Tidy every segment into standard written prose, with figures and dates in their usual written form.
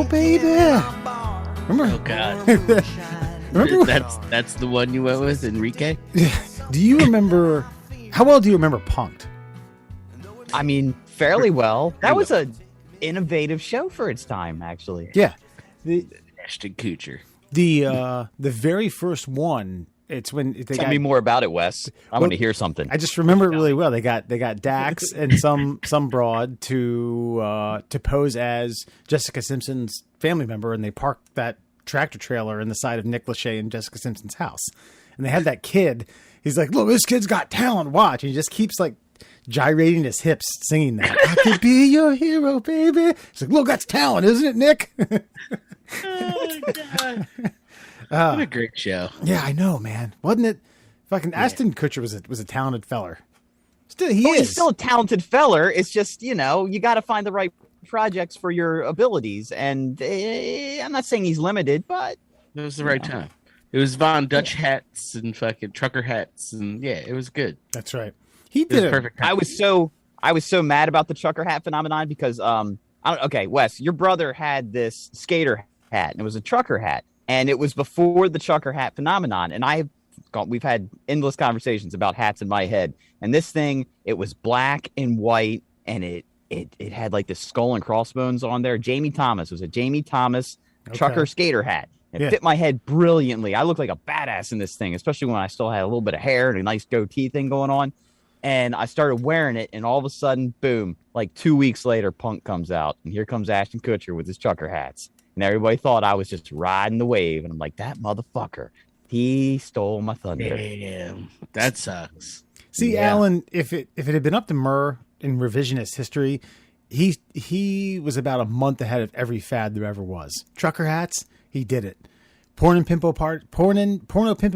baby. Remember? Oh God. Remember? That's the one you went with, Enrique? Do you remember? How well do you remember Punk'd? I mean, fairly well. That was a innovative show for its time, actually. Yeah. Ashton Kutcher. The very first one. It's when they Tell me more about it, Wes. I want to hear something. I just remember it really well. They got Dax and some broad to pose as Jessica Simpson's family member, and they parked that tractor trailer in the side of Nick Lachey and Jessica Simpson's house. And they had that kid. He's like, "Look, this kid's got talent. Watch." And he just keeps like gyrating his hips, singing that. I could be your hero, baby. He's like, "Look, that's talent, isn't it, Nick?" Oh God. What a great show. Yeah, I know, man. Wasn't it? Fucking Ashton Kutcher was a talented feller. Still, he's still a talented feller. It's just, you got to find the right projects for your abilities. And I'm not saying he's limited, but it was the right time. It was Von Dutch hats and fucking trucker hats, and yeah, it was good. That's right. He did it. Perfect. I was so mad about the trucker hat phenomenon because okay, Wes, your brother had this skater hat, and it was a trucker hat. And it was before the trucker hat phenomenon. And we've had endless conversations about hats in my head. And this thing, it was black and white, and it had like this skull and crossbones on there. Jamie Thomas. It was a Jamie Thomas trucker skater hat. It fit my head brilliantly. I looked like a badass in this thing, especially when I still had a little bit of hair and a nice goatee thing going on. And I started wearing it, and all of a sudden, boom, like 2 weeks later, Punk comes out. And here comes Ashton Kutcher with his trucker hats. And everybody thought I was just riding the wave. And I'm like, that motherfucker, he stole my thunder. Damn, that sucks. See, Alan, if it had been up to Murr in revisionist history, he was about a month ahead of every fad there ever was. Trucker hats, he did it. Porno pimpin'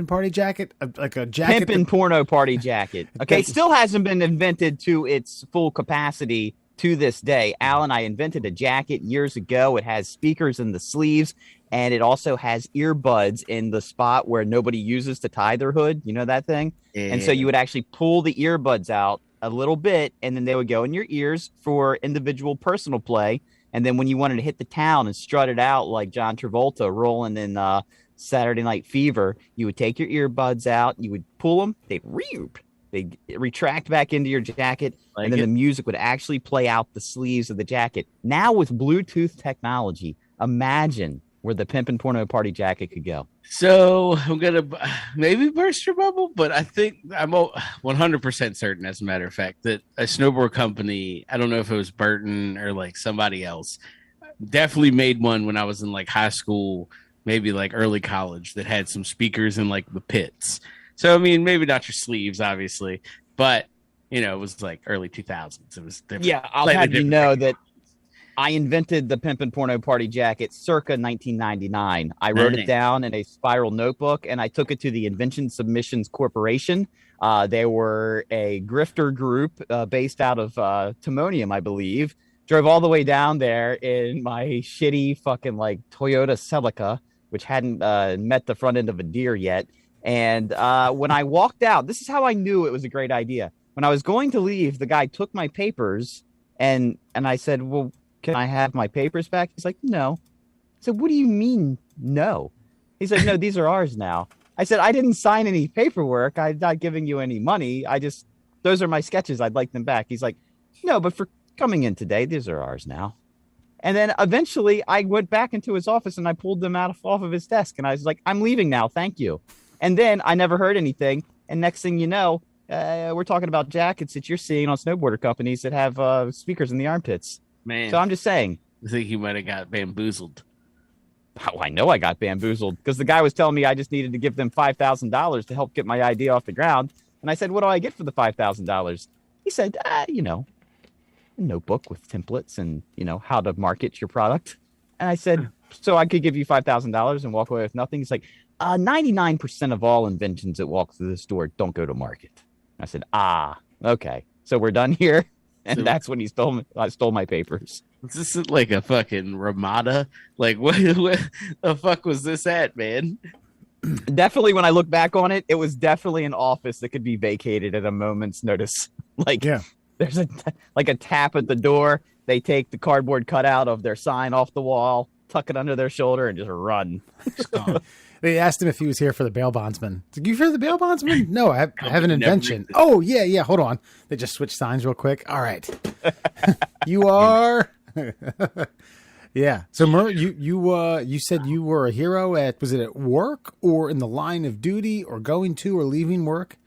party jacket, like a jacket. Pimpin' porno party jacket. Okay, it still hasn't been invented to its full capacity. To this day, Alan, I invented a jacket years ago. It has speakers in the sleeves, and it also has earbuds in the spot where nobody uses to tie their hood. You know that thing? Yeah. And so you would actually pull the earbuds out a little bit, and then they would go in your ears for individual personal play. And then when you wanted to hit the town and strut it out like John Travolta rolling in Saturday Night Fever, you would take your earbuds out, you would pull them, they'd retract back into your jacket, and then the music would actually play out the sleeves of the jacket. Now with Bluetooth technology, imagine where the Pimpin' Porno Party jacket could go. So I'm going to maybe burst your bubble, but I think I'm 100% certain, as a matter of fact, that a snowboard company, I don't know if it was Burton or like somebody else, definitely made one when I was in like high school, maybe like early college, that had some speakers in like the pits. So, I mean, maybe not your sleeves, obviously, but, it was like early 2000s. It was different. Yeah, I'll have you know that I invented the Pimpin' Porno Party jacket circa 1999. I wrote it down in a spiral notebook, and I took it to the Invention Submissions Corporation. They were a grifter group based out of Timonium, I believe. Drove all the way down there in my shitty fucking like Toyota Celica, which hadn't met the front end of a deer yet. And when I walked out, this is how I knew it was a great idea. When I was going to leave, the guy took my papers, and I said, well, can I have my papers back? He's like, no. I said, what do you mean, no? He's like, no, these are ours now. I said, I didn't sign any paperwork. I'm not giving you any money. Those are my sketches. I'd like them back. He's like, no, but for coming in today, these are ours now. And then eventually I went back into his office and I pulled them off of his desk. And I was like, I'm leaving now. Thank you. And then I never heard anything. And next thing you know, we're talking about jackets that you're seeing on snowboarder companies that have speakers in the armpits. Man. So I'm just saying. I think you might have got bamboozled. Oh, I know I got bamboozled because the guy was telling me I just needed to give them $5,000 to help get my idea off the ground. And I said, what do I get for the $5,000? He said, a notebook with templates and, how to market your product. And I said, so I could give you $5,000 and walk away with nothing. He's like, 99% of all inventions that walk through the store don't go to market. I said, okay. So we're done here. And that's when I stole my papers. This is like a fucking Ramada. Like, what the fuck was this at, man? Definitely, when I look back on it, it was definitely an office that could be vacated at a moment's notice. There's a tap at the door. They take the cardboard cutout of their sign off the wall, tuck it under their shoulder, and just run. They asked him if he was here for the bail bondsman. Did you hear the bail bondsman? No, I have an invention. Oh, yeah. Hold on. They just switched signs real quick. All right. You are. Yeah. So, Mur, you said you were a hero was it at work or in the line of duty or going to or leaving work?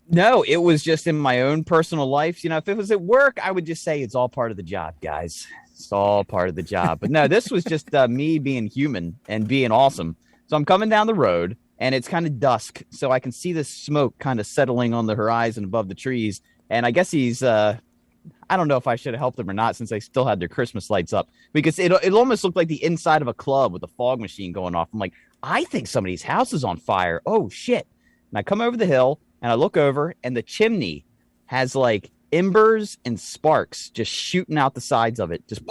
No, it was just in my own personal life. You know, if it was at work, I would just say it's all part of the job, guys. It's all part of the job. But no, this was just me being human and being awesome. So I'm coming down the road, and it's kind of dusk, so I can see the smoke kind of settling on the horizon above the trees. And I guess he's, I don't know if I should have helped him or not, since they still had their Christmas lights up, because it almost looked like the inside of a club with a fog machine going off. I'm like, I think somebody's house is on fire. Oh, shit. And I come over the hill, and I look over, and the chimney has, like, embers and sparks just shooting out the sides of it, just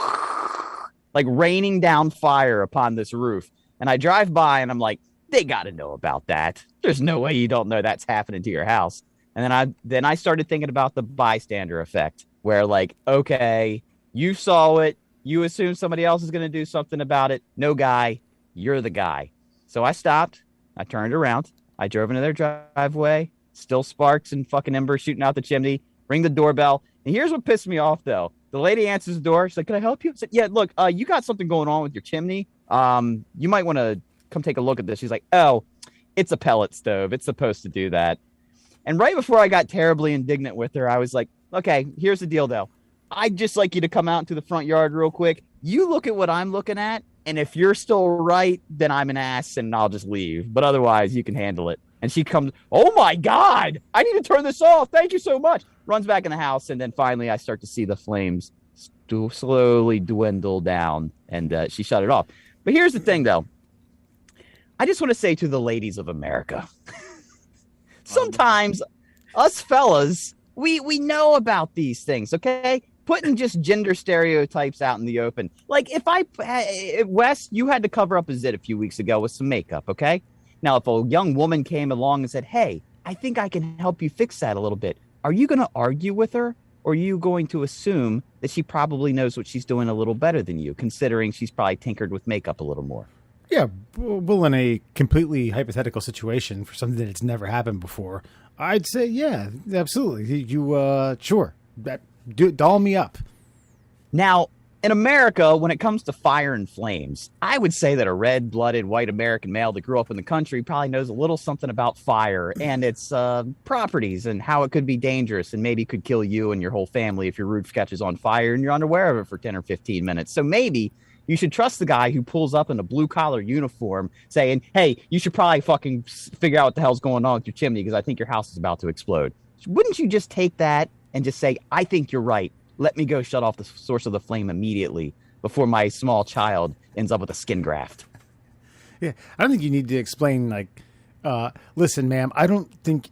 like raining down fire upon this roof. And I drive by and I'm like, they got to know about that. There's no way you don't know that's happening to your house. And then I started thinking about the bystander effect, where like, okay, you saw it. You assume somebody else is going to do something about it. No, guy, you're the guy. So I stopped. I turned around. I drove into their driveway. Still sparks and fucking embers shooting out the chimney. Ring the doorbell. And here's what pissed me off, though. The lady answers the door. She's like, can I help you? I said, yeah, look, you got something going on with your chimney. You might want to come take a look at this. She's like, oh, it's a pellet stove. It's supposed to do that. And right before I got terribly indignant with her, I was like, okay, here's the deal, though. I'd just like you to come out into the front yard real quick. You look at what I'm looking at. And if you're still right, then I'm an ass and I'll just leave. But otherwise, you can handle it. And she comes, oh, my God, I need to turn this off. Thank you so much. Runs back in the house. And then finally, I start to see the flames slowly dwindle down. And she shut it off. But here's the thing, though. I just want to say to the ladies of America, sometimes us fellas, we know about these things, okay? Putting just gender stereotypes out in the open. Like Wes, you had to cover up a zit a few weeks ago with some makeup, okay? Now, if a young woman came along and said, hey, I think I can help you fix that a little bit, are you going to argue with her? Or are you going to assume that she probably knows what she's doing a little better than you, considering she's probably tinkered with makeup a little more? Yeah, well, in a completely hypothetical situation for something that's never happened before, I'd say, yeah, absolutely. You sure, doll me up. Now, in America, when it comes to fire and flames, I would say that a red-blooded white American male that grew up in the country probably knows a little something about fire and its properties and how it could be dangerous and maybe could kill you and your whole family if your roof catches on fire and you're unaware of it for 10 or 15 minutes. So maybe you should trust the guy who pulls up in a blue-collar uniform saying, hey, you should probably fucking figure out what the hell's going on with your chimney because I think your house is about to explode. Wouldn't you just take that and just say, I think you're right. Let me go shut off the source of the flame immediately before my small child ends up with a skin graft. Yeah, I don't think you need to explain, like, listen, ma'am, I don't think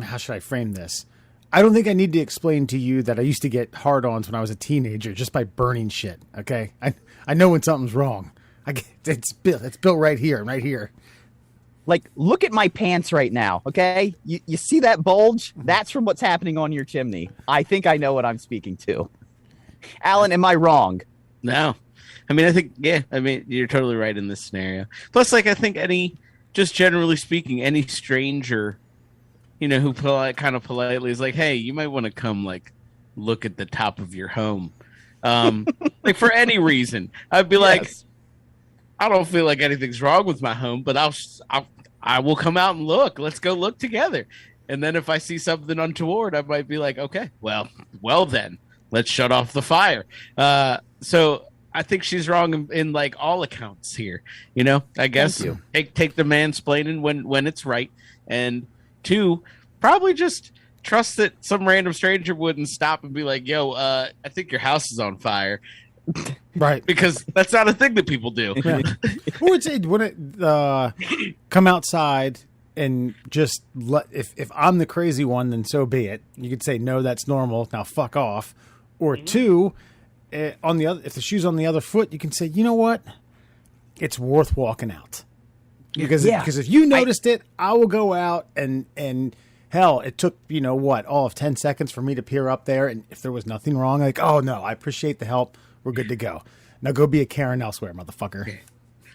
how should I frame this? I don't think I need to explain to you that I used to get hard-ons when I was a teenager just by burning shit, okay? I know when something's wrong. It's built right here, right here. Like, look at my pants right now, okay? You see that bulge? That's from what's happening on your chimney. I think I know what I'm speaking to. Alan, am I wrong? No. I mean, you're totally right in this scenario. Plus, like, I think just generally speaking, any stranger, who kind of politely is like, hey, you might want to come, like, look at the top of your home. Like, for any reason. I'd be like, I don't feel like anything's wrong with my home, but I will come out and look. Let's go look together. And then if I see something untoward, I might be like, okay, well then, let's shut off the fire. So I think she's wrong in like all accounts here. I guess take the mansplaining when it's right. And 2, probably just trust that some random stranger wouldn't stop and be like, yo, I think your house is on fire. Right, because that's not a thing that people do. Yeah. Or wouldn't it come outside and just if I'm the crazy one, then so be it. You could say no, that's normal. Now fuck off. Or 2, on the other, if the shoe's on the other foot, you can say, you know what, it's worth walking out because if you noticed it, I will go out and hell, it took all of 10 seconds for me to peer up there, and if there was nothing wrong, like, oh no, I appreciate the help. We're good to go. Now go be a Karen elsewhere, motherfucker.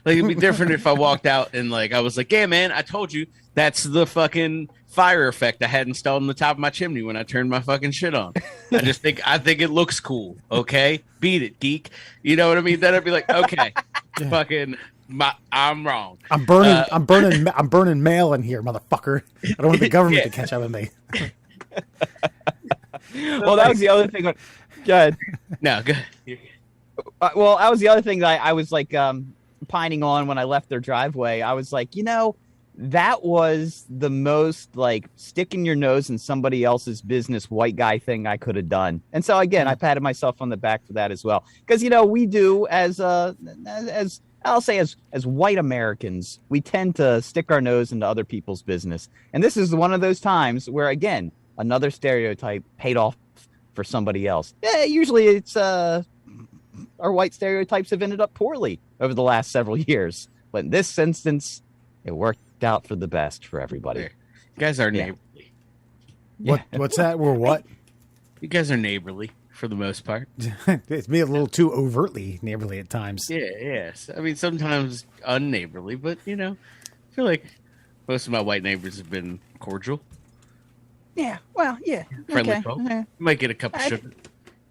Like, it'd be different if I walked out and like I was like, "Yeah, man, I told you that's the fucking fire effect I had installed on the top of my chimney when I turned my fucking shit on. I think it looks cool. Okay, beat it, geek. You know what I mean? Then I'd be like, okay, fucking, I'm wrong. I'm burning mail in here, motherfucker. I don't want the government to catch up with me. Well, that was the other thing. Go ahead. No, go ahead. Well, that was the other thing that I was like pining on when I left their driveway. I was like, that was the most like sticking your nose in somebody else's business white guy thing I could have done. And so again, I patted myself on the back for that as well. Because we do as I'll say as white Americans, we tend to stick our nose into other people's business. And this is one of those times where again, another stereotype paid off for somebody else. Yeah, usually it's our white stereotypes have ended up poorly over the last several years. But in this instance, it worked out for the best for everybody. You guys are neighborly. What's that? We're what? You guys are neighborly for the most part. It's me a little too overtly neighborly at times. Yeah, yes. I mean, sometimes unneighborly, but I feel like most of my white neighbors have been cordial. Yeah, well, yeah, Friendly okay. folk. You might get a cup of sugar.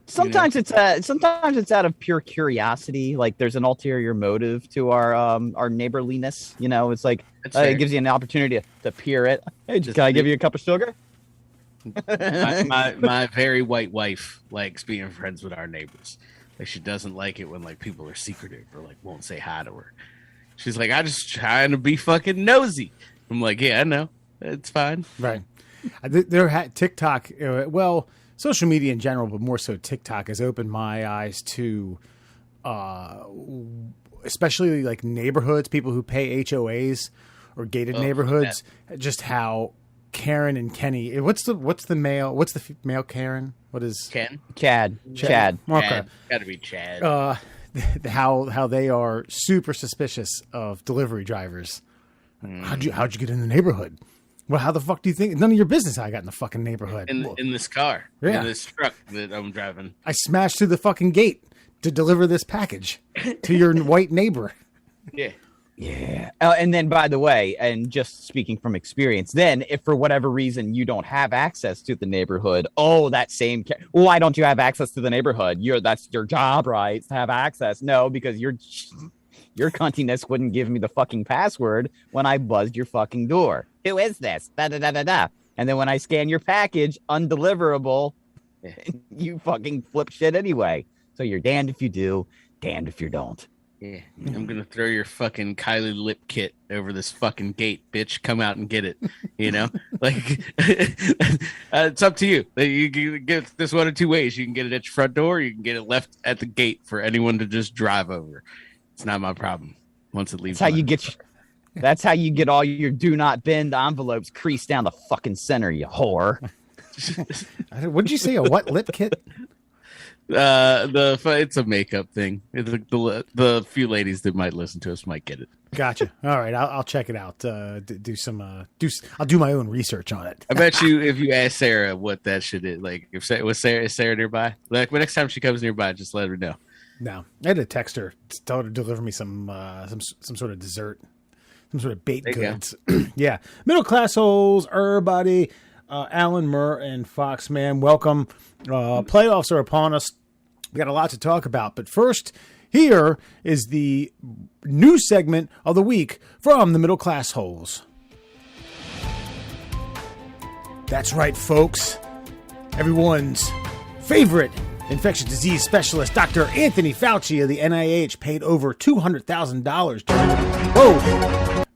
Sometimes it's out of pure curiosity. Like there's an ulterior motive to our neighborliness. It's like it gives you an opportunity to peer it. Hey, can I give you a cup of sugar? my very white wife likes being friends with our neighbors. Like she doesn't like it when like people are secretive or like won't say hi to her. She's like, I just trying to be fucking nosy. I'm like, yeah, I know, it's fine. Right. TikTok. Social media in general, but more so TikTok, has opened my eyes to, especially like neighborhoods, people who pay HOAs or gated neighborhoods. Just how Karen and Kenny. What's the male Karen? What is Ken? Chad. Okay. Gotta be Chad. How they are super suspicious of delivery drivers. How'd you get in the neighborhood? Well, how the fuck do you think? None of your business how I got in the fucking neighborhood. In this car. Yeah. In this truck that I'm driving. I smashed through the fucking gate to deliver this package to your white neighbor. Yeah. Yeah. And then, by the way, and just speaking from experience, then if for whatever reason you don't have access to the neighborhood, why don't you have access to the neighborhood? That's your job, right? To have access. No, because your cuntiness wouldn't give me the fucking password when I buzzed your fucking door. Who is this? Da, da, da, da, da. And then when I scan your package, undeliverable, you fucking flip shit anyway. So you're damned if you do, damned if you don't. Yeah, I'm gonna throw your fucking Kylie lip kit over this fucking gate, bitch. Come out and get it. Like it's up to you. You can get this one of two ways. You can get it at your front door. Or you can get it left at the gate for anyone to just drive over. It's not my problem. Once it leaves, that's how you get all your do not bend envelopes creased down the fucking center, you whore. What did you say? A what lip kit? It's a makeup thing. The few ladies that might listen to us might get it. Gotcha. All right, I'll check it out. I'll do my own research on it. I bet you if you ask Sarah what that shit is, like is Sarah nearby? Like next time she comes nearby, just let her know. No, I had to text her, tell her to deliver me some sort of dessert, some sort of baked goods. Yeah, middle class holes, everybody. Alan Murr and Foxman, welcome. Playoffs are upon us. We got a lot to talk about, but first, here is the new segment of the week from the middle class holes. That's right, folks. Everyone's favorite infectious disease specialist, Dr. Anthony Fauci of the NIH, paid over $200,000 during...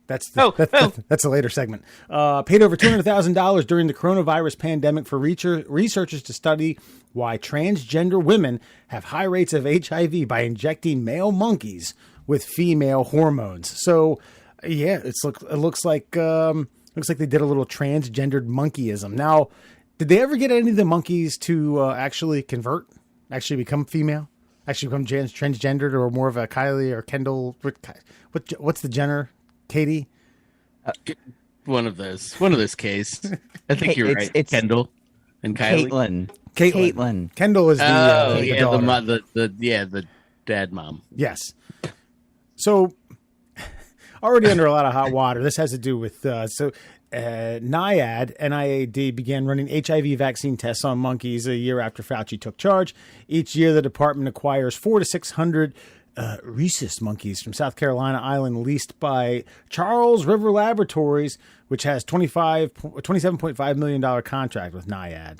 That's a later segment. Paid over $200,000 during the coronavirus pandemic for researchers to study why transgender women have high rates of HIV by injecting male monkeys with female hormones. So, yeah, it looks like they did a little transgendered monkeyism. Now, did they ever get any of the monkeys to actually convert? Actually become female? Actually become transgendered, or more of a Kylie or Kendall? What's the Jenner? Katie? One of those K's. I think you're right. It's Kendall and Kylie. Caitlin. Kendall is the the Dad, mom. Yes. So already under a lot of hot water. This has to do with NIAID began running HIV vaccine tests on monkeys a year after Fauci took charge. Each year, the department acquires 400 to 600 rhesus monkeys from South Carolina island leased by Charles River Laboratories, which has $27.5 million contract with NIAID.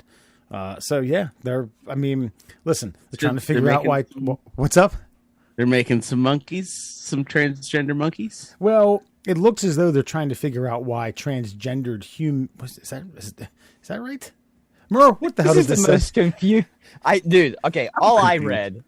Listen, they're trying to figure out why. What's up? They're making some monkeys, some transgender monkeys. Well, it looks as though they're trying to figure out why transgendered human. Is that right? Murrow, what the hell is this the most confused? All I read.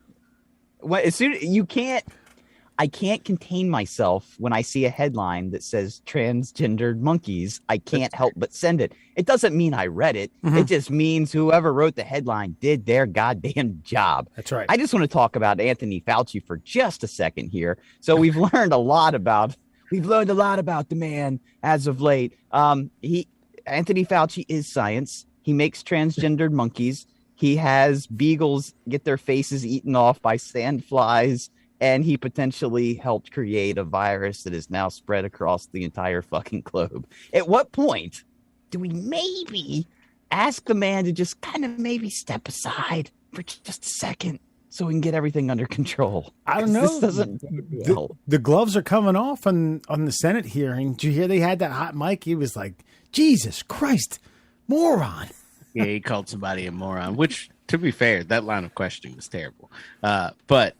I can't contain myself when I see a headline that says transgendered monkeys. I can't help but send it. It doesn't mean I read it. Mm-hmm. It just means whoever wrote the headline did their goddamn job. That's right. I just want to talk about Anthony Fauci for just a second here. So we've learned a lot about the man as of late. Anthony Fauci is science. He makes transgendered monkeys. He has beagles get their faces eaten off by sandflies. And he potentially helped create a virus that is now spread across the entire fucking globe. At what point do we maybe ask the man to just kind of maybe step aside for just a second so we can get everything under control? I don't know. This doesn't well. The gloves are coming off on the Senate hearing. Did you hear they had that hot mic? He was like, Jesus Christ, moron. Yeah, he called somebody a moron, which, to be fair, that line of questioning was terrible. But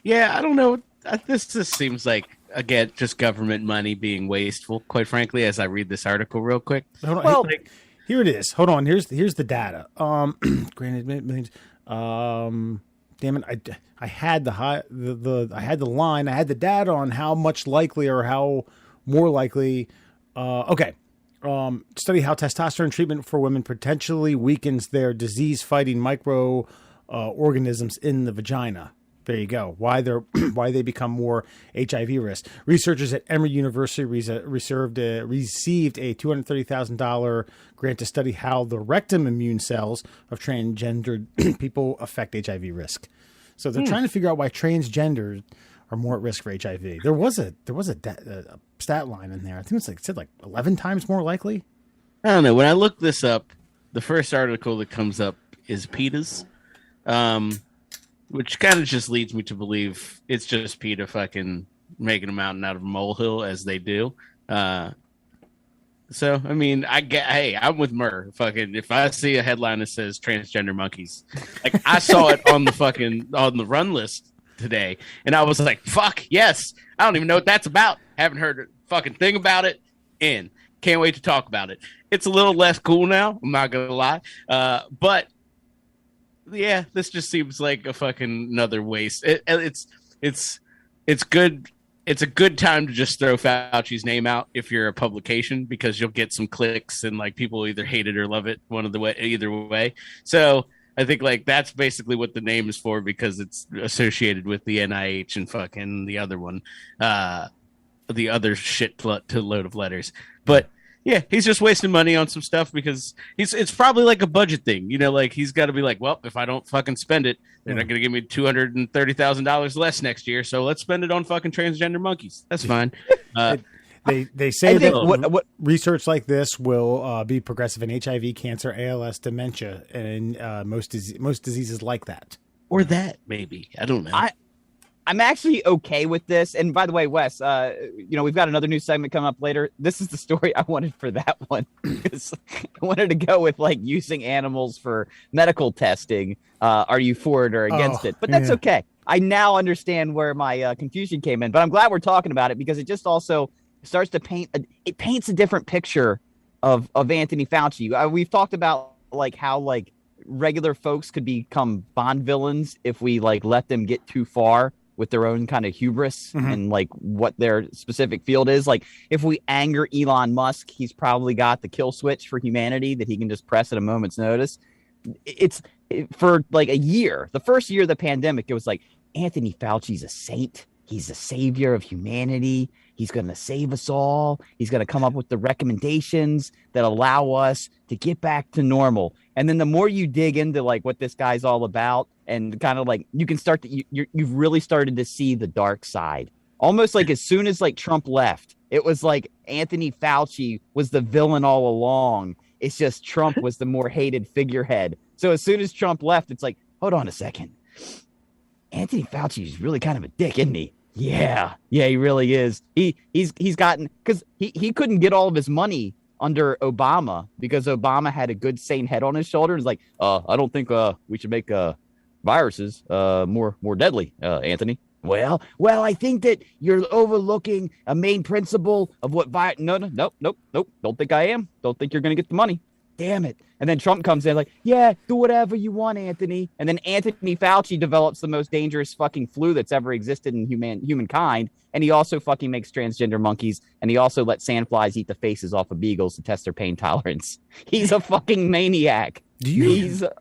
yeah, I don't know. This just seems like, again, just government money being wasteful, quite frankly, as I read this article real quick. Here it is. Hold on. Here's the data. Granted, millions. Damn it. I had I had the line. I had the data on how much likely or how more likely. Okay. Study how testosterone treatment for women potentially weakens their disease-fighting microorganisms in the vagina. There you go. Why they become more HIV risk. Researchers at Emory University received a $230,000 grant to study how the rectum immune cells of transgendered people affect HIV risk. So they're trying to figure out why transgenders are more at risk for HIV. There was a stat line in there. I think it said 11 times more likely. I don't know. When I look this up, the first article that comes up is PETA's. Which kind of just leads me to believe it's just PETA fucking making a mountain out of a molehill, as they do. So, I mean, I'm with Murr. Fucking, if I see a headline that says transgender monkeys, like I saw it on the run list today, and I was like, fuck, yes. I don't even know what that's about. Haven't heard a fucking thing about it, and can't wait to talk about it. It's a little less cool now, I'm not going to lie. But yeah, this just seems like a fucking another waste. It's good. It's a good time to just throw Fauci's name out if you're a publication, because you'll get some clicks and people either hate it or love it either way. So I think that's basically what the name is for, because it's associated with the NIH and fucking the other one, the other shit load of letters. But yeah, he's just wasting money on some stuff because it's probably like a budget thing. He's got to be like, well, if I don't fucking spend it, they're not going to give me $230,000 less next year. So let's spend it on fucking transgender monkeys. That's fine. They say that what research like this will be progressive in HIV, cancer, ALS, dementia, and most diseases like that. Or that, maybe. I don't know. I'm actually okay with this. And by the way, Wes, we've got another new segment coming up later. This is the story I wanted for that one, because I wanted to go with using animals for medical testing. Are you for it or against it? But that's okay. I now understand where my confusion came in. But I'm glad we're talking about it, because it just also starts to paints a different picture of Anthony Fauci. We've talked about how regular folks could become Bond villains if we let them get too far with their own kind of hubris and what their specific field is. If we anger Elon Musk, he's probably got the kill switch for humanity that he can just press at a moment's notice. For a year, the first year of the pandemic, it was Anthony Fauci's a saint. He's a savior of humanity. He's going to save us all. He's going to come up with the recommendations that allow us to get back to normal. And then the more you dig into like what this guy's all about, and kind of like you can start to you've really started to see the dark side. Almost like as soon as like Trump left, it was like Anthony Fauci was the villain all along. It's just Trump was the more hated figurehead. So as soon as Trump left, it's like, hold on a second. Anthony Fauci is really kind of a dick, isn't he? Yeah, he really is. He's gotten, because he couldn't get all of his money under Obama because Obama had a good sane head on his shoulder. It's like, I don't think we should make viruses more deadly, Anthony. Well, I think that you're overlooking a main principle of what nope. Don't think I am. Don't think you're going to get the money. Damn it. And then Trump comes in like, yeah, do whatever you want, Anthony. And then Anthony Fauci develops the most dangerous fucking flu that's ever existed in humankind. And he also fucking makes transgender monkeys. And he also lets sandflies eat the faces off of beagles to test their pain tolerance. He's a fucking maniac. Do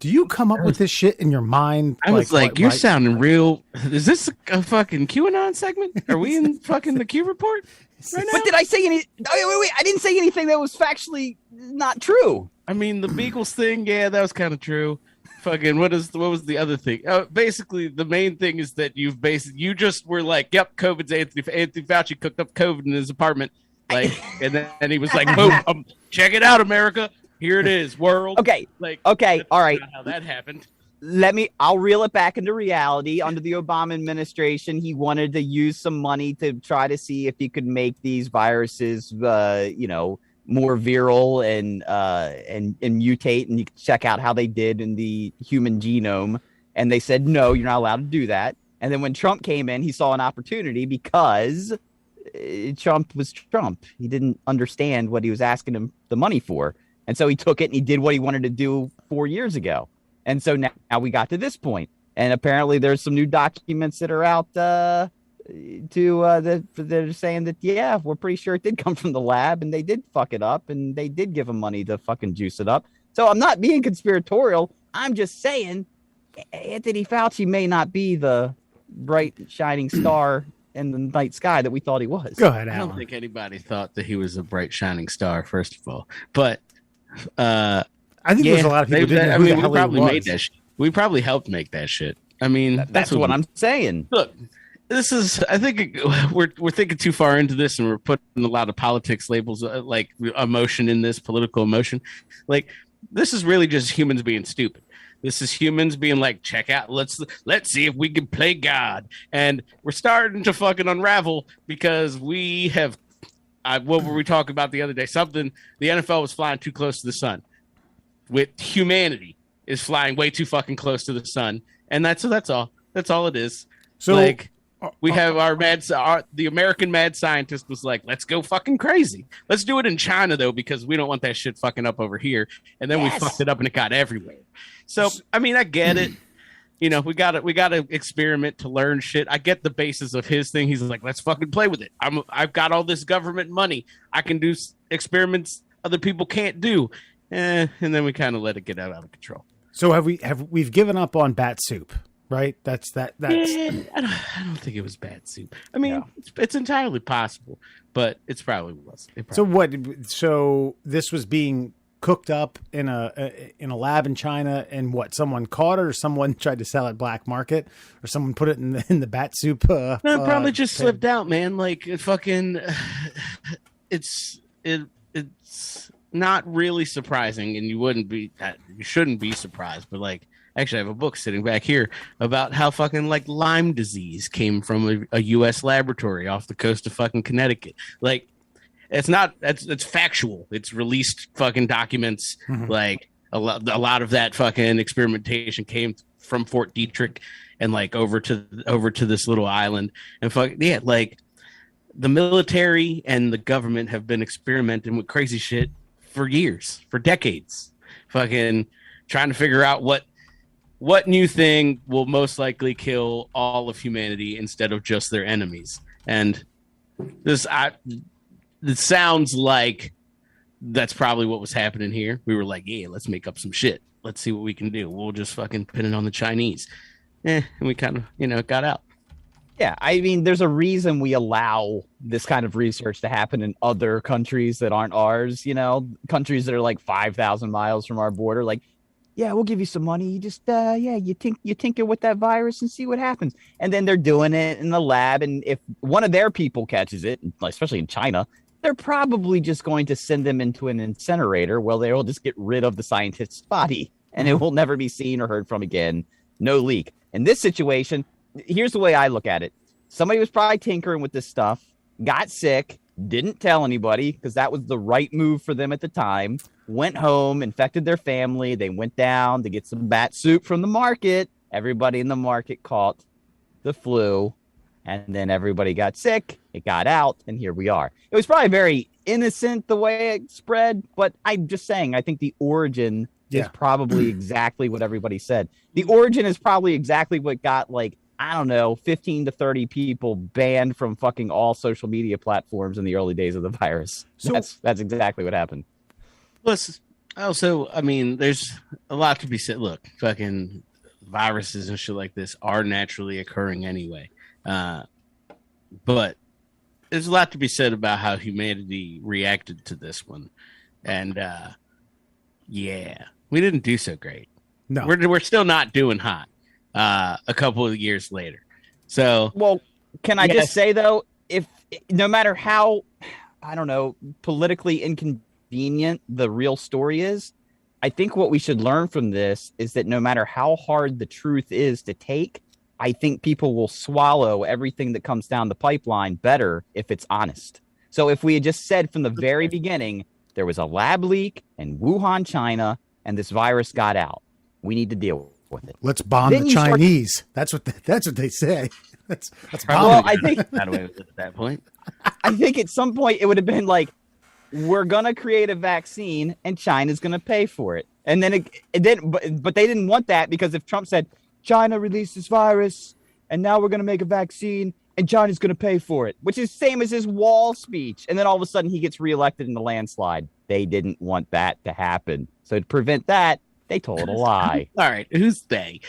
you come up with this shit in your mind? I was like, you're sounding real. Is this a fucking QAnon segment? Are we in fucking the Q report right now? But did I say any? Wait! I didn't say anything that was factually not true. I mean, the Beagles thing, yeah, that was kind of true. Fucking, what was the other thing? Basically, the main thing is that you just were like, yep, COVID's Anthony Fauci cooked up COVID in his apartment, like, and then he was like, boom, check it out, America. Here it is, world. Okay. All right. How that happened. I'll reel it back into reality. Under the Obama administration, he wanted to use some money to try to see if he could make these viruses, more virile and mutate, and you can check out how they did in the human genome. And they said, no, you're not allowed to do that. And then when Trump came in, he saw an opportunity because Trump was Trump. He didn't understand what he was asking him the money for. And so he took it and he did what he wanted to do 4 years ago. And so now we got to this point. And apparently there's some new documents that are out that are saying that, yeah, we're pretty sure it did come from the lab and they did fuck it up and they did give him money to fucking juice it up. So I'm not being conspiratorial. I'm just saying Anthony Fauci may not be the bright shining star in the night sky that we thought he was. Go ahead, Alan. I don't think anybody thought that he was a bright shining star, first of all. But I think there's a lot of people who didn't know who the hell he was. Made that shit. We probably helped make that shit. I mean, that's what I'm saying. Look, this is. I think we're thinking too far into this, and we're putting a lot of politics labels, like emotion in this, political emotion. Like, this is really just humans being stupid. This is humans being like, check out, let's see if we can play God. And we're starting to fucking unravel because we have. What were we talking about the other day? Something, the NFL was flying too close to the sun. With humanity is flying way too fucking close to the sun. And that's all. That's all it is. So like, we have the American mad scientist was like, let's go fucking crazy. Let's do it in China though, because we don't want that shit fucking up over here. And then we fucked it up and it got everywhere. So, I mean, I get it. You know, we got to experiment to learn shit. I get the basis of his thing. He's like, let's fucking play with it. I've got all this government money. I can do experiments other people can't do. And then we kind of let it get out of control. So we've given up on bat soup, right? That's I don't think it was bat soup. I mean, it's entirely possible, but it's probably was. So this was being cooked up in a lab in China, and what, someone caught it, or someone tried to sell it black market, or someone put it in the bat soup? Probably just slipped out, man. Like it fucking, it's not really surprising, and you shouldn't be surprised. But like, actually, I have a book sitting back here about how fucking like Lyme disease came from a U.S. laboratory off the coast of fucking Connecticut. Like. It's factual. It's released fucking documents. Mm-hmm. Like a lot of that fucking experimentation came from Fort Detrick and like over to this little island. And like the military and the government have been experimenting with crazy shit for years, for decades, fucking trying to figure out what new thing will most likely kill all of humanity instead of just their enemies. And it sounds like that's probably what was happening here. We were like, yeah, let's make up some shit. Let's see what we can do. We'll just fucking pin it on the Chinese. And we kind of, got out. Yeah, I mean, there's a reason we allow this kind of research to happen in other countries that aren't ours, countries that are like 5,000 miles from our border. Like, yeah, we'll give you some money. You just, you tinker with that virus and see what happens. And then they're doing it in the lab. And if one of their people catches it, especially in China, they're probably just going to send them into an incinerator where they will just get rid of the scientist's body and it will never be seen or heard from again. No leak. In this situation, here's the way I look at it. Somebody was probably tinkering with this stuff, got sick, didn't tell anybody because that was the right move for them at the time, went home, infected their family. They went down to get some bat soup from the market. Everybody in the market caught the flu, and then everybody got sick. It got out, and here we are. It was probably very innocent the way it spread, but I'm just saying, I think the origin is probably exactly what everybody said. The origin is probably exactly what got, like, I don't know, 15 to 30 people banned from fucking all social media platforms in the early days of the virus. So, that's exactly what happened. Plus, also, I mean, there's a lot to be said. Look, fucking viruses and shit like this are naturally occurring anyway. But there's a lot to be said about how humanity reacted to this one. And, yeah, we didn't do so great. No, we're still not doing hot a couple of years later. So, well, can I just say though, if no matter how, I don't know, politically inconvenient the real story is, I think what we should learn from this is that no matter how hard the truth is to take, I think people will swallow everything that comes down the pipeline better if it's honest. So if we had just said from the very beginning, there was a lab leak in Wuhan, China, and this virus got out, we need to deal with it. Let's bomb the Chinese. That's what they say. That's well, I think not away with it at that point. I think at some point it would have been like, we're gonna create a vaccine and China's gonna pay for it. And then it didn't, but they didn't want that, because if Trump said China released this virus and now we're gonna make a vaccine and China's gonna pay for it, which is same as his wall speech, and then all of a sudden he gets reelected in the landslide. They didn't want that to happen. So to prevent that, they told a lie. All right, who's they?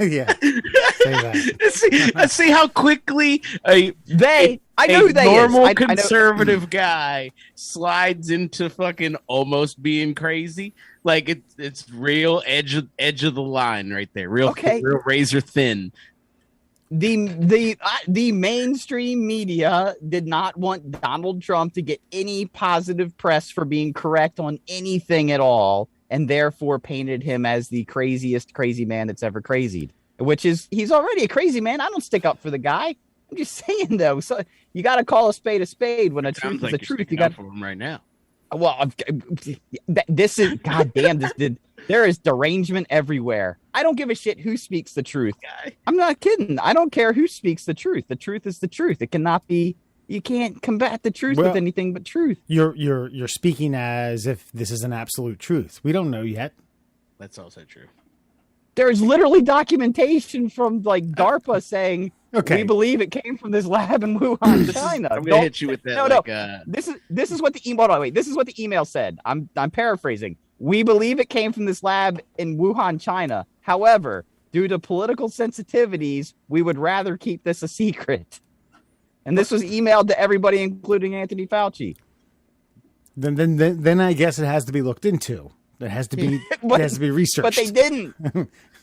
Yeah. Say that. Let's see how quickly I know who they normal is. conservative guy slides into fucking almost being crazy. Like it's real edge of the line right there. Real razor thin. The mainstream media did not want Donald Trump to get any positive press for being correct on anything at all, and therefore painted him as the craziest crazy man that's ever crazied, which is, he's already a crazy man. I don't stick up for the guy. I'm just saying, though, so you got to call a spade when a truth is a truth. You got for him right now. Well, this is goddamn. There is derangement everywhere. I don't give a shit who speaks the truth. I'm not kidding. I don't care who speaks the truth. The truth is the truth. It cannot be. You can't combat the truth with anything but truth. You're speaking as if this is an absolute truth. We don't know yet. That's also true. There's literally documentation from like DARPA saying we believe it came from this lab in Wuhan, China. I'm gonna hit you with that. No. This is what the email. Wait, this is what the email said. I'm paraphrasing. We believe it came from this lab in Wuhan, China. However, due to political sensitivities, we would rather keep this a secret. And this was emailed to everybody, including Anthony Fauci. Then I guess it has to be looked into. It has to be researched. But they didn't.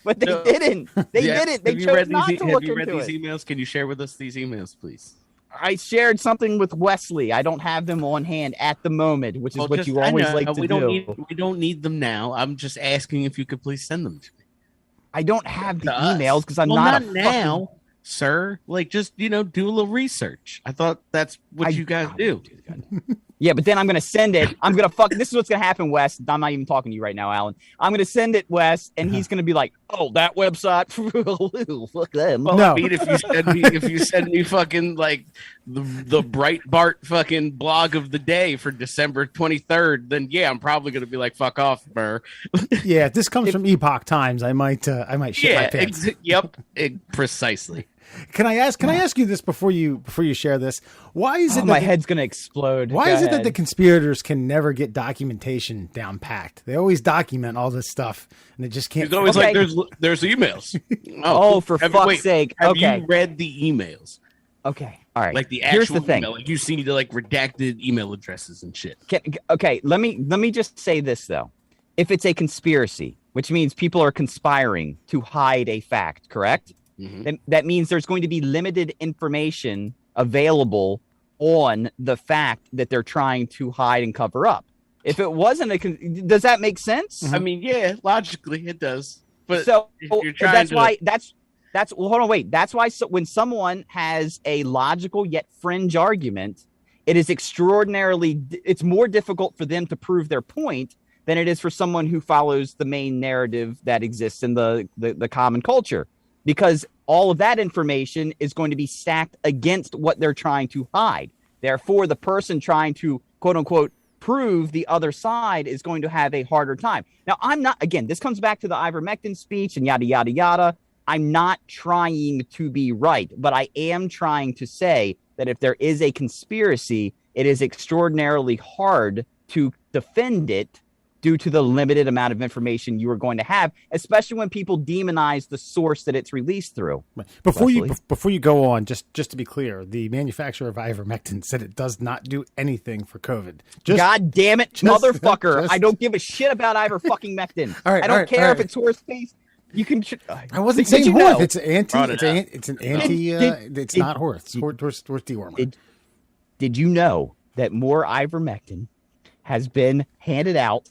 They didn't. They chose not to look into it. Have you read these emails? Can you share with us these emails, please? I shared something with Wesley. I don't have them on hand at the moment, which is what you always like to do. We don't need them now. I'm just asking if you could please send them to me. I don't have the emails because I'm not now, sir. Like, just do a little research. I thought that's what you guys do. Yeah, but then I'm going to send it. This is what's going to happen, Wes. I'm not even talking to you right now, Alan. I'm going to send it, Wes, and he's going to be like, oh, that website. Fuck them. Well, no. I mean, if you send me fucking like the Breitbart fucking blog of the day for December 23rd, then yeah, I'm probably going to be like, fuck off, Burr. Yeah, if this comes from Epoch Times, I might shit my pants. Yep, precisely. Can I ask you this before you share this? Why is it my head's gonna explode? Why is it that the conspirators can never get documentation down packed? They always document all this stuff, and it just can't. It's always like there's emails. For fuck's sake! Have you read the emails? Okay, all right. Like the actual Here's the thing. email. Like you see the redacted email addresses and shit. Okay, let me just say this though. If it's a conspiracy, which means people are conspiring to hide a fact, correct? Mm-hmm. Then that means there's going to be limited information available on the fact that they're trying to hide and cover up. If it wasn't does that make sense? I mean, yeah, logically it does. But so if you're trying that's to... why well, hold on, wait. That's why when someone has a logical yet fringe argument, it is it's more difficult for them to prove their point than it is for someone who follows the main narrative that exists in the common culture, because all of that information is going to be stacked against what they're trying to hide. Therefore, the person trying to, quote unquote, prove the other side is going to have a harder time. Now, this comes back to the ivermectin speech and yada, yada, yada. I'm not trying to be right, but I am trying to say that if there is a conspiracy, it is extraordinarily hard to defend it due to the limited amount of information you are going to have, especially when people demonize the source that it's released through. Before you go on, just to be clear, the manufacturer of ivermectin said it does not do anything for COVID. God damn it, motherfucker! I don't give a shit about ivermectin. I don't care if it's horse-based. You can. I wasn't saying horse. It's an anti. It's not horse. Horse dewormer. Did you know that more ivermectin has been handed out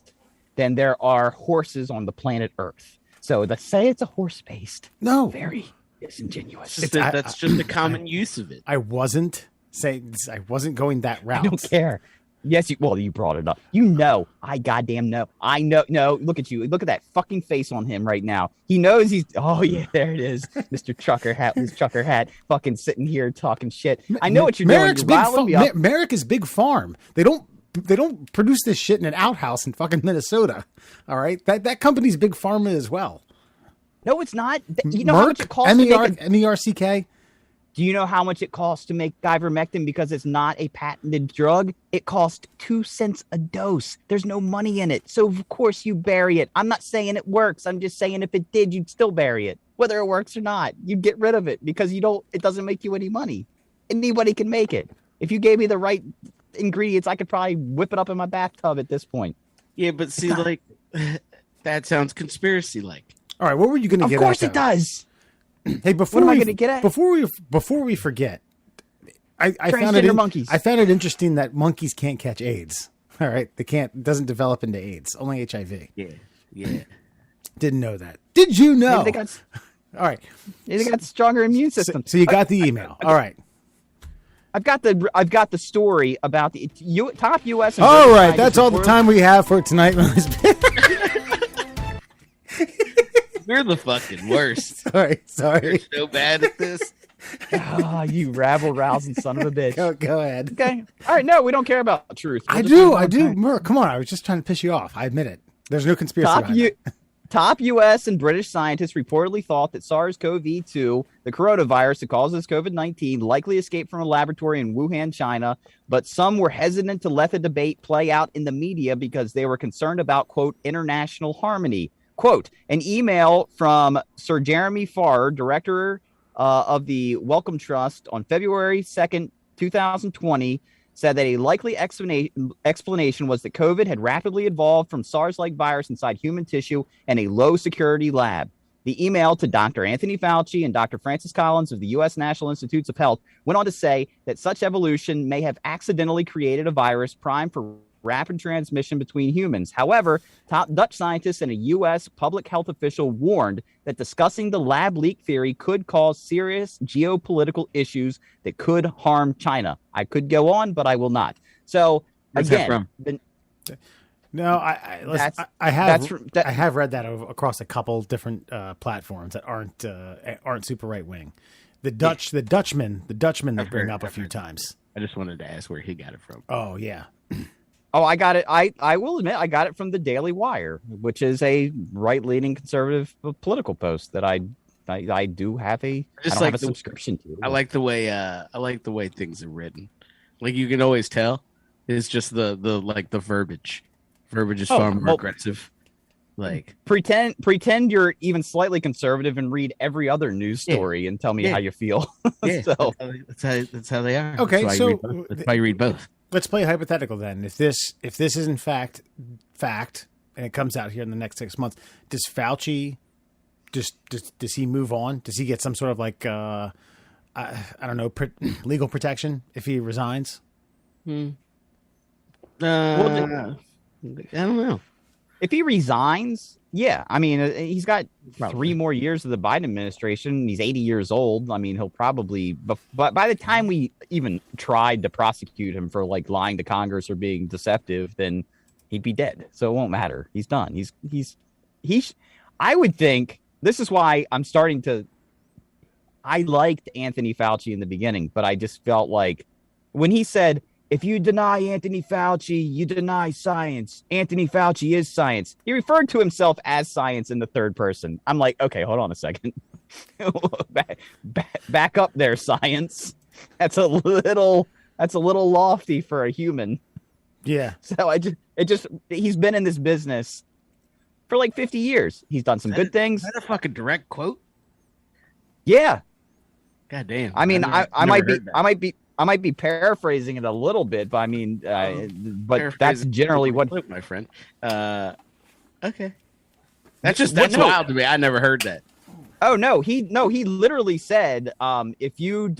than there are horses on the planet Earth? So to say it's a horse-based, very disingenuous. That's just a common use of it. I wasn't going that route. I don't care. Yes, you brought it up. I goddamn know. I know. No, look at you. Look at that fucking face on him right now. He knows oh yeah, there it is. Mr. Trucker Hat, his trucker hat, fucking sitting here talking shit. I know what you're doing. Merrick is Big Farm. They don't produce this shit in an outhouse in fucking Minnesota. All right. That company's Big Pharma as well. No, it's not. You know how much it costs to make MERCK? Do you know how much it costs to make ivermectin because it's not a patented drug? It costs 2 cents a dose. There's no money in it. So, of course, you bury it. I'm not saying it works. I'm just saying if it did, you'd still bury it. Whether it works or not, you'd get rid of it because it doesn't make you any money. Anybody can make it. If you gave me the right ingredients, I could probably whip it up in my bathtub at this point. Yeah, but see, that sounds conspiracy-like. All right, what were you going to get at? Of course it does. Hey, what am I going to get at? Before we forget, I found it interesting that monkeys can't catch AIDS. All right, it doesn't develop into AIDS, only HIV. Yeah. Didn't know that. Did you know? Maybe all right. They got stronger immune system. So you got the email. All right. I've got the story about the top U.S. All right, that's all the time we have for tonight. We're the fucking worst. Sorry. You're so bad at this. You rabble-rousing son of a bitch. Go ahead. Okay. All right. No, we don't care about truth. I do. Murr, come on. I was just trying to piss you off. I admit it. There's no conspiracy. Top U.S. and British scientists reportedly thought that SARS-CoV-2, the coronavirus that causes COVID-19, likely escaped from a laboratory in Wuhan, China, but some were hesitant to let the debate play out in the media because they were concerned about, quote, international harmony. Quote, an email from Sir Jeremy Farr, director of the Wellcome Trust, on February 2nd, 2020, said that a likely explanation was that COVID had rapidly evolved from SARS-like virus inside human tissue in a low-security lab. The email to Dr. Anthony Fauci and Dr. Francis Collins of the U.S. National Institutes of Health went on to say that such evolution may have accidentally created a virus primed for rapid transmission between humans. However, top Dutch scientists and a U.S. public health official warned that discussing the lab leak theory could cause serious geopolitical issues that could harm China. I could go on, but I will not. So, again, I have read that across a couple different platforms that aren't super right wing. The Dutchman they bring up a few times. I just wanted to ask where he got it from. Oh yeah. Oh, I got it. I will admit I got it from the Daily Wire, which is a right-leaning conservative political post that I I do have I Just don't like have a the- subscription to it. I like the way things are written. Like you can always tell. It's just the verbiage. Verbiage is far more aggressive. Like pretend you're even slightly conservative and read every other news story and tell me how you feel. yeah, So that's how they are. Okay, that's why you read both. Let's play hypothetical then. If this is in fact and it comes out here in the next 6 months, does Fauci does he move on? Does he get some sort of like I don't know, legal protection if he resigns? I don't know. if he resigns, yeah, I mean, he's got 3 more years of the Biden administration. He's 80 years old. I mean, he'll probably, but by the time we even tried to prosecute him for like lying to Congress or being deceptive, then he'd be dead. So it won't matter. He's done. I would think this is why I'm starting to. I liked Anthony Fauci in the beginning, but I just felt like when he said, if you deny Anthony Fauci, you deny science. Anthony Fauci is science. He referred to himself as science in the third person. I'm like, okay, hold on a second. back up there, science. That's a little lofty for a human. Yeah. So he's been in this business for like 50 years. He's done some good things. Is that a fucking direct quote? Yeah. God damn. I mean, I might be paraphrasing it a little bit, but I mean, but that's generally what my friend. Okay. That's wild to me. I never heard that. Oh no, he literally said, if you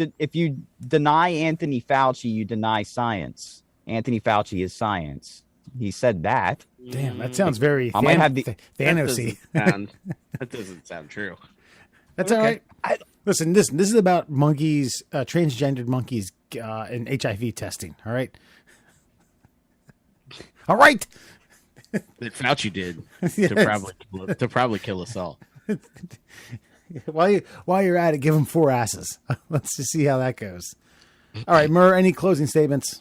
deny Anthony Fauci, you deny science. Anthony Fauci is science. He said that. Damn, that sounds very I might have the Thanos-y. That doesn't sound true. That's all right. Listen, this is about monkeys, transgendered monkeys, and HIV testing. All right. All right. That Fauci did Yes. to probably kill us all. While you're at it, give them 4 asses. Let's just see how that goes. All right, Murr, any closing statements?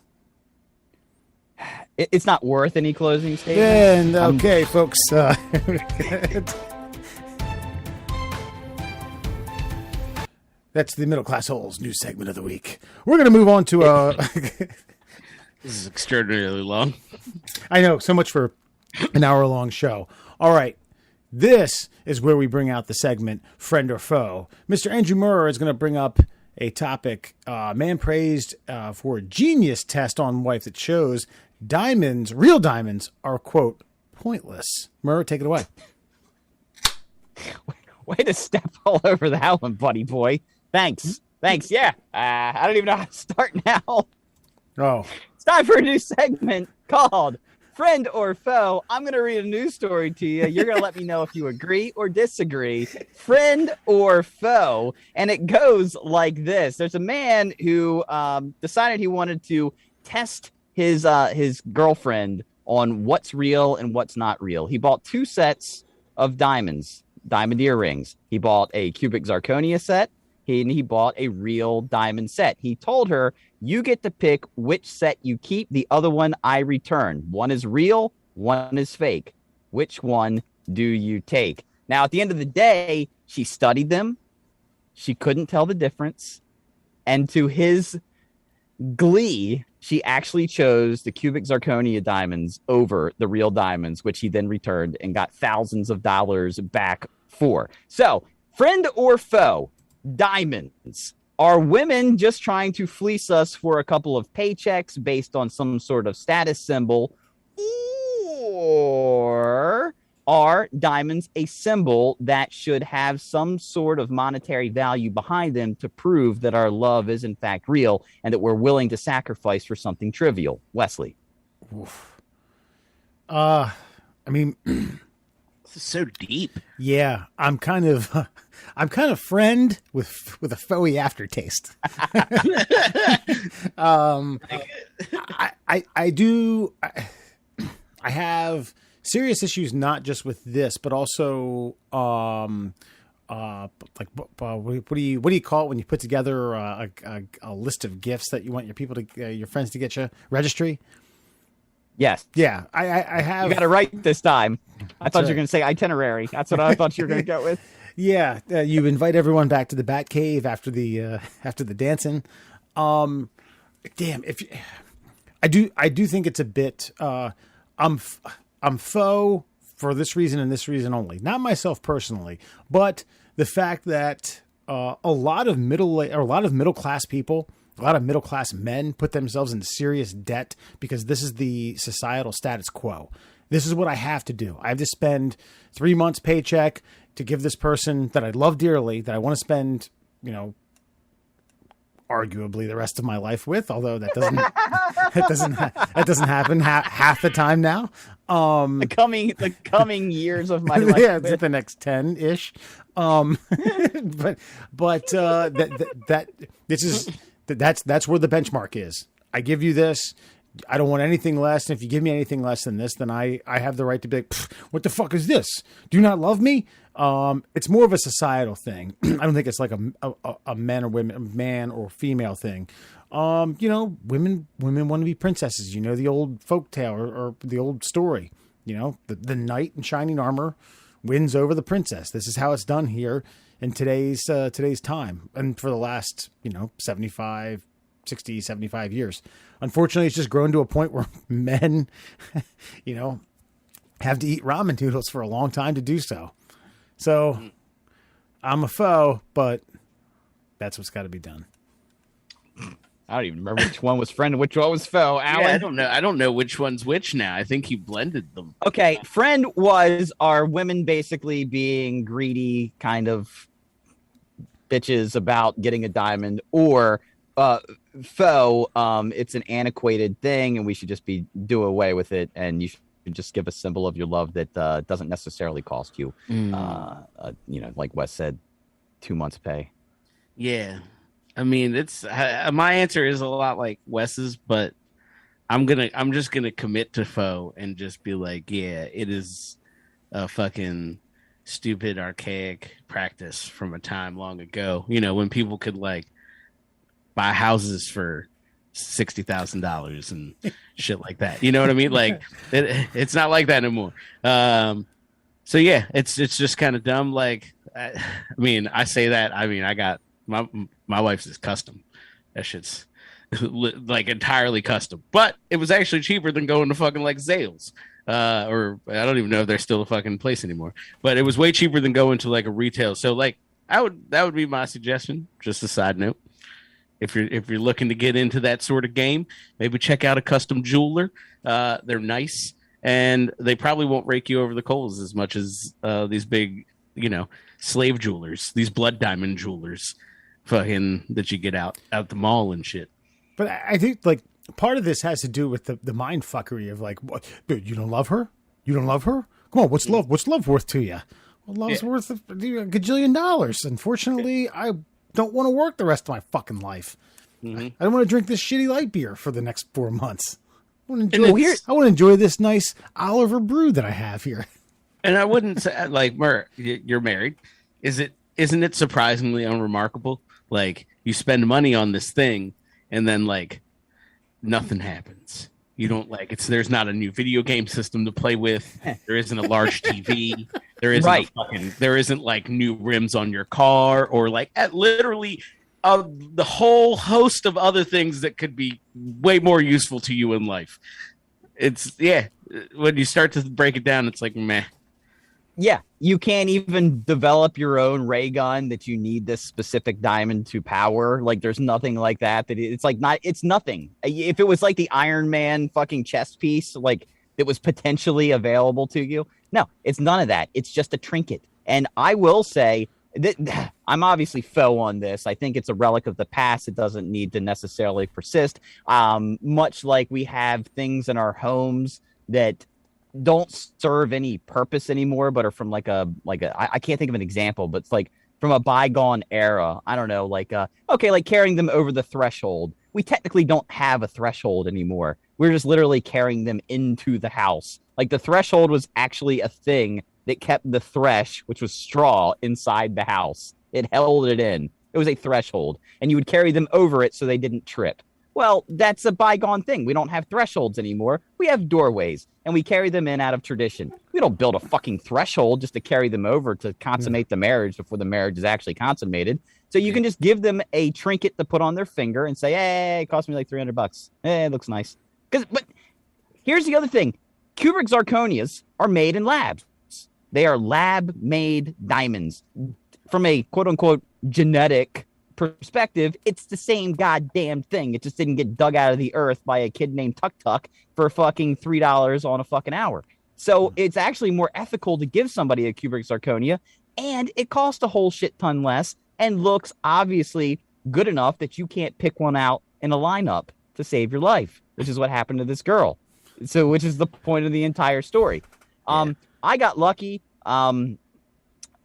It's not worth any closing statements. And okay, folks. That's the Middle Class Holes news segment of the week. We're going to move on to This is extraordinarily long. I know, so much for an hour-long show. All right. This is where we bring out the segment, Friend or Foe. Mr. Andrew Murr is going to bring up a topic, man praised for a genius test on wife that shows diamonds, real diamonds, are, quote, pointless. Murr, take it away. Way to step all over that one, buddy boy. Thanks. Yeah. I don't even know how to start now. Oh. It's time for a new segment called Friend or Foe. I'm going to read a news story to you. You're going to let me know if you agree or disagree. Friend or foe. And it goes like this. There's a man who decided he wanted to test his girlfriend on what's real and what's not real. He bought 2 sets of diamond earrings. He bought a cubic zirconia set. He bought a real diamond set. He told her, you get to pick which set you keep. The other one I return. One is real, one is fake. Which one do you take? Now, at the end of the day, she studied them. She couldn't tell the difference. And to his glee, she actually chose the cubic zirconia diamonds over the real diamonds, which he then returned and got thousands of dollars back for. So, friend or foe? Diamonds. Are women just trying to fleece us for a couple of paychecks based on some sort of status symbol? Or are diamonds a symbol that should have some sort of monetary value behind them to prove that our love is in fact real and that we're willing to sacrifice for something trivial? Wesley. Oof. I mean, This is so deep. yeah, I'm kind of friend with a foey aftertaste. I have serious issues not just with this, but also like what do you call it when you put together a list of gifts that you want your friends to get you? Registry. Yes. Yeah, I have. You got it right this time. I thought you were going to say itinerary. That's what I thought you were going to go with. Yeah, you invite everyone back to the Bat Cave after the dancing. Damn, if you, I do think it's a bit. I'm faux for this reason and this reason only. Not myself personally, but the fact that a lot of middle class people, a lot of middle class men put themselves into serious debt because this is the societal status quo. This is what I have to do. I have to spend 3 months paycheck to give this person that I love dearly, that I want to spend, arguably the rest of my life with, although that doesn't happen half the time now. The coming years of my life. Yeah, it's the next 10-ish. That's where the benchmark is. I give you this. I don't want anything less. And if you give me anything less than this, then I have the right to be like, what the fuck is this? Do you not love me? It's more of a societal thing. I don't think it's like a man or female thing. Women want to be princesses. The old folk tale or the old story. The knight in shining armor wins over the princess. This is how it's done here in today's time. And for the last, 75 years. Unfortunately, it's just grown to a point where men, have to eat ramen noodles for a long time to do so. So I'm a foe, but that's what's got to be done. I don't even remember which one was friend and which one was foe. Alan? Yeah, I don't know which one's which now. I think he blended them. Okay, friend was our women basically being greedy kind of bitches about getting a diamond, or foe, it's an antiquated thing and we should just do away with it, and you should just give a symbol of your love that doesn't necessarily cost you like Wes said, 2 months pay. Yeah, I mean, it's my answer is a lot like Wes's, but I'm just gonna commit to foe and just be like, yeah, it is a fucking stupid archaic practice from a time long ago, when people could like buy houses for $60,000 and shit like that. You know what I mean? Like it's not like that anymore. So yeah, it's just kind of dumb. Like, I say that. I got my wife's is custom. That shit's like entirely custom, but it was actually cheaper than going to fucking like Zales. Or I don't even know if they're still a fucking place anymore, but it was way cheaper than going to like a retail. So like that would be my suggestion. Just a side note. If you're looking to get into that sort of game, maybe check out a custom jeweler. They're nice, and they probably won't rake you over the coals as much as these big, slave jewelers, these blood diamond jewelers, fucking that you get out the mall and shit. But I think like part of this has to do with the mind fuckery of like, what, dude, you don't love her? You don't love her? Come on, what's love? What's love worth to you? Well, love's worth a gajillion dollars. Unfortunately, I don't want to work the rest of my fucking life. Mm-hmm. I don't want to drink this shitty light beer for the next 4 months. I want to enjoy this nice Oliver brew that I have here. And I wouldn't say like, Mer, you're married. Isn't it surprisingly unremarkable? Like you spend money on this thing and then like nothing happens. You don't like there's not a new video game system to play with. There isn't a large TV. There isn't there isn't like new rims on your car or like literally the whole host of other things that could be way more useful to you in life. When you start to break it down, it's like meh. Yeah, you can't even develop your own ray gun that you need this specific diamond to power. Like, there's nothing like that. It's nothing. If it was like the Iron Man fucking chest piece, like that was potentially available to you. No, it's none of that. It's just a trinket. And I will say that I'm obviously faux on this. I think it's a relic of the past. It doesn't need to necessarily persist. Much like we have things in our homes that don't serve any purpose anymore, but are from I can't think of an example, but it's like from a bygone era. I don't know, like carrying them over the threshold. We technically don't have a threshold anymore. We're just literally carrying them into the house. Like the threshold was actually a thing that kept the thresh, which was straw, inside the house. It held it in. It was a threshold, and you would carry them over it so they didn't trip. Well, that's a bygone thing. We don't have thresholds anymore. We have doorways, and we carry them in out of tradition. We don't build a fucking threshold just to carry them over to consummate the marriage before the marriage is actually consummated. So you can just give them a trinket to put on their finger and say, hey, it cost me like $300. Hey, it looks nice. But here's the other thing. Kubrick zirconias are made in labs. They are lab-made diamonds. From a quote-unquote genetic perspective, it's the same goddamn thing. It just didn't get dug out of the earth by a kid named Tuk Tuk for fucking $3 on a fucking hour. So it's actually more ethical to give somebody a Kubrick zirconia, and it costs a whole shit ton less and looks obviously good enough that you can't pick one out in a lineup to save your life, which is what happened to this girl. So, which is the point of the entire story. I got lucky,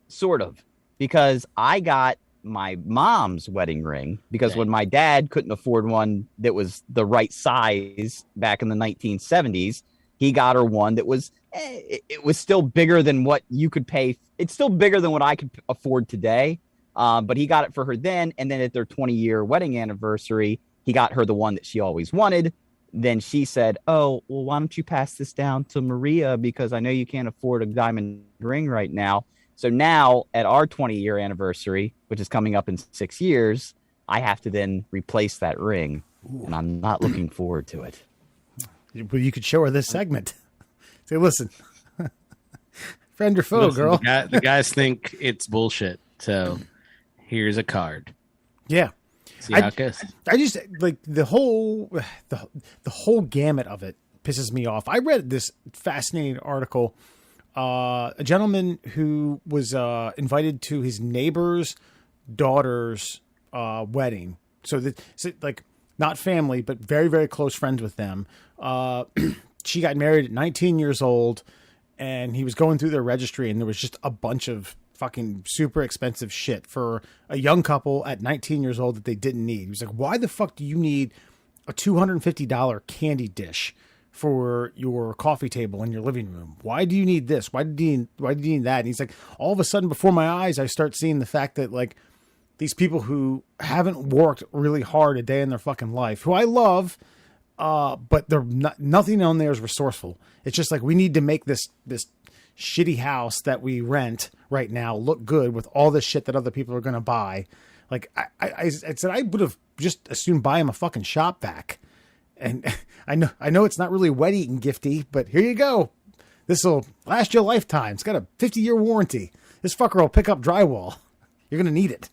sort of, because I got my mom's wedding ring because when my dad couldn't afford one that was the right size back in the 1970s, he got her one that was, it was still bigger than what you could pay. It's still bigger than what I could afford today. But he got it for her then. And then at their 20-year wedding anniversary, he got her the one that she always wanted. Then she said, oh, well, why don't you pass this down to Maria? Because I know you can't afford a diamond ring right now. So now at our 20-year anniversary, which is coming up in 6 years, I have to then replace that ring. Ooh. And I'm not looking forward to it. Well, you could show her this segment. Say, listen, friend or foe, girl. The guys think it's bullshit. So here's a card. Yeah. See how it goes. I just like the whole gamut of it pisses me off. I read this fascinating article. A gentleman who was invited to his neighbor's daughter's wedding. So like not family, but very, very close friends with them. She got married at 19 years old, and he was going through their registry, and there was just a bunch of fucking super expensive shit for a young couple at 19 years old that they didn't need. He was like, why the fuck do you need a $250 candy dish for your coffee table in your living room? Why do you need this? Why do you need that? And he's like, all of a sudden before my eyes, I start seeing the fact that like these people who haven't worked really hard a day in their fucking life, who I love, but they're nothing on there is resourceful. It's just like, we need to make this shitty house that we rent right now look good with all this shit that other people are going to buy. Like I said, I would have just assumed buy him a fucking shop vac. And I know it's not really wedding gifty, but here you go. This will last you a lifetime. It's got a 50-year warranty. This fucker will pick up drywall. You're going to need it.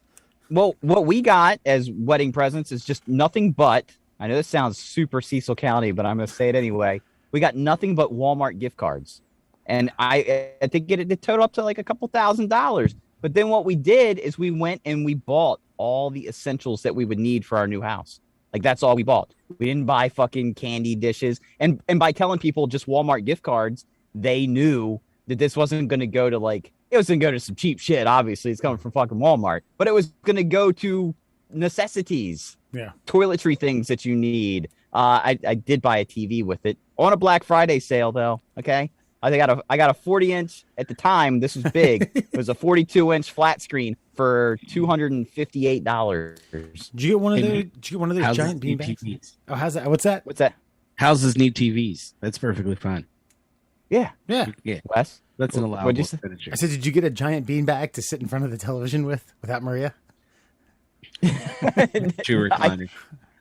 Well, what we got as wedding presents is just nothing but, I know this sounds super Cecil County, but I'm going to say it anyway. We got nothing but Walmart gift cards. And I think it totaled up to like a couple $1,000s. But then what we did is we went and we bought all the essentials that we would need for our new house. Like, that's all we bought. We didn't buy fucking candy dishes. And by telling people just Walmart gift cards, they knew that this wasn't going to go to like, it was going to go to some cheap shit. Obviously, it's coming from fucking Walmart. But it was going to go to necessities. Yeah. Toiletry things that you need. I did buy a TV with it on a Black Friday sale, though. Okay. I got a 40-inch at the time. This was big. It was a 42-inch flat screen for $258. Did you get one of those? Did you get one of those giant beanbags? Oh, how's that? What's that? What's that? Houses need TVs. That's perfectly fine. Yeah. Wes, that's an allowable expenditure. I said, did you get a giant beanbag to sit in front of the television without Maria? True recliner.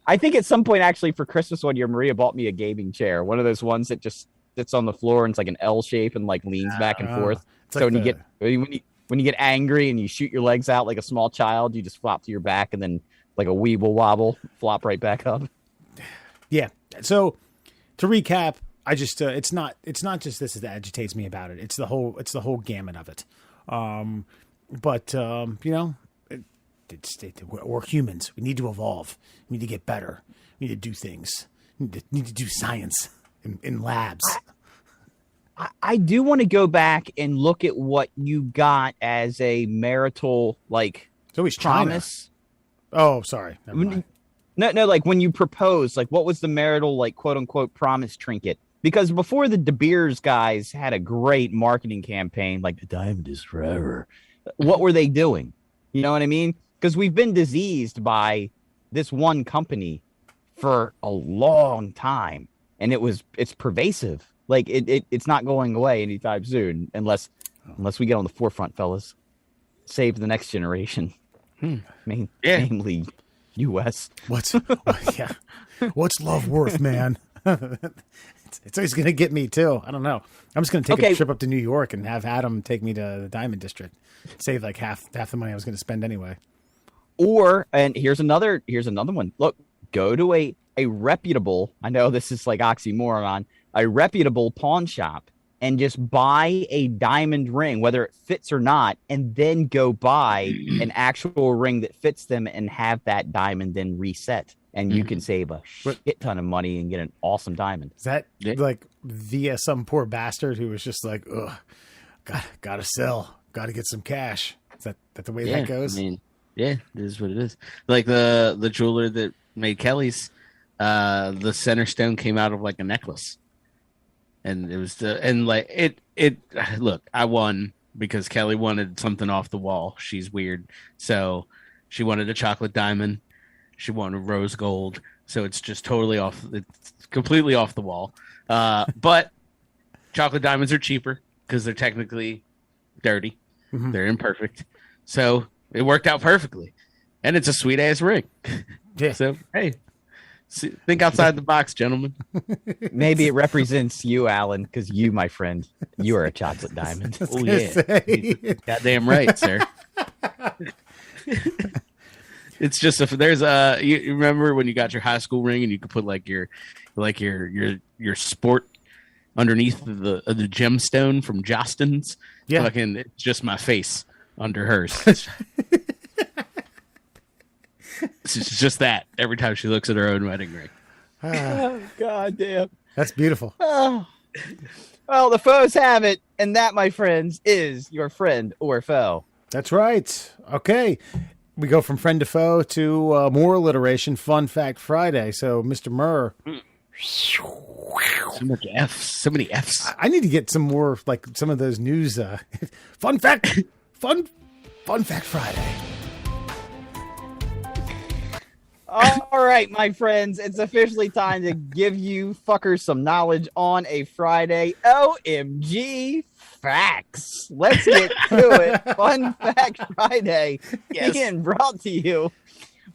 I think at some point, actually, for Christmas one year, Maria bought me a gaming chair. One of those ones that just sits on the floor and it's like an L shape and like leans back and forth. So like when you get angry and you shoot your legs out like a small child, you just flop to your back and then like a weeble wobble, flop right back up. Yeah. So to recap, I just it's not just this that agitates me about it. It's the whole gamut of it. We're humans. We need to evolve. We need to get better. We need to do things. We need to do science in labs. I do want to go back and look at what you got as a marital it's always promise. China. Oh, sorry. Never mind. No, like when you proposed, like what was the marital quote unquote promise trinket? Because before the De Beers guys had a great marketing campaign, like the diamond is forever. What were they doing? You know what I mean? Because we've been diseased by this one company for a long time. And it's pervasive. Like it's not going away anytime soon unless we get on the forefront, fellas. Save the next generation. Namely US. What's love worth, man? It's always going to get me too. I don't know. I'm just going to take a trip up to New York and have Adam take me to the Diamond District. Save like half the money I was going to spend anyway. And here's another one. Look, go to a reputable, I know this is like oxymoron, a reputable pawn shop and just buy a diamond ring, whether it fits or not, and then go buy an actual ring that fits them and have that diamond then reset. And you can save a shit ton of money and get an awesome diamond. Is that like via some poor bastard who was just like, ugh, gotta sell, gotta get some cash? Is that the way that goes? I mean, yeah, it is what it is. Like the jeweler that made Kelly's, the center stone came out of like a necklace. And it was look, I won because Kelly wanted something off the wall. She's weird. So she wanted a chocolate diamond. She wanted rose gold. So it's just it's completely off the wall. But chocolate diamonds are cheaper because they're technically dirty. Mm-hmm. They're imperfect. So it worked out perfectly. And it's a sweet ass ring. Yeah. So, hey. Think outside the box, gentlemen. Maybe it represents you, Alan, because you, my friend, you are a chocolate diamond. Oh, yeah. Goddamn right, sir. It's just you remember when you got your high school ring and you could put like your sport underneath the gemstone from Jostens? Yeah. Fucking, it's just my face under hers. It's just that every time she looks at her own wedding ring. Oh, God damn. That's beautiful. Oh. Well, the foes have it, and that, my friends, is your friend or foe. That's right. Okay. We go from friend to foe to more alliteration, Fun Fact Friday. So, Mr. Murr. So many F's. I need to get some more, like some of those news. Fun Fact Friday. All right, my friends, it's officially time to give you fuckers some knowledge on a Friday. OMG facts. Let's get to it. Fun Fact Friday being brought to you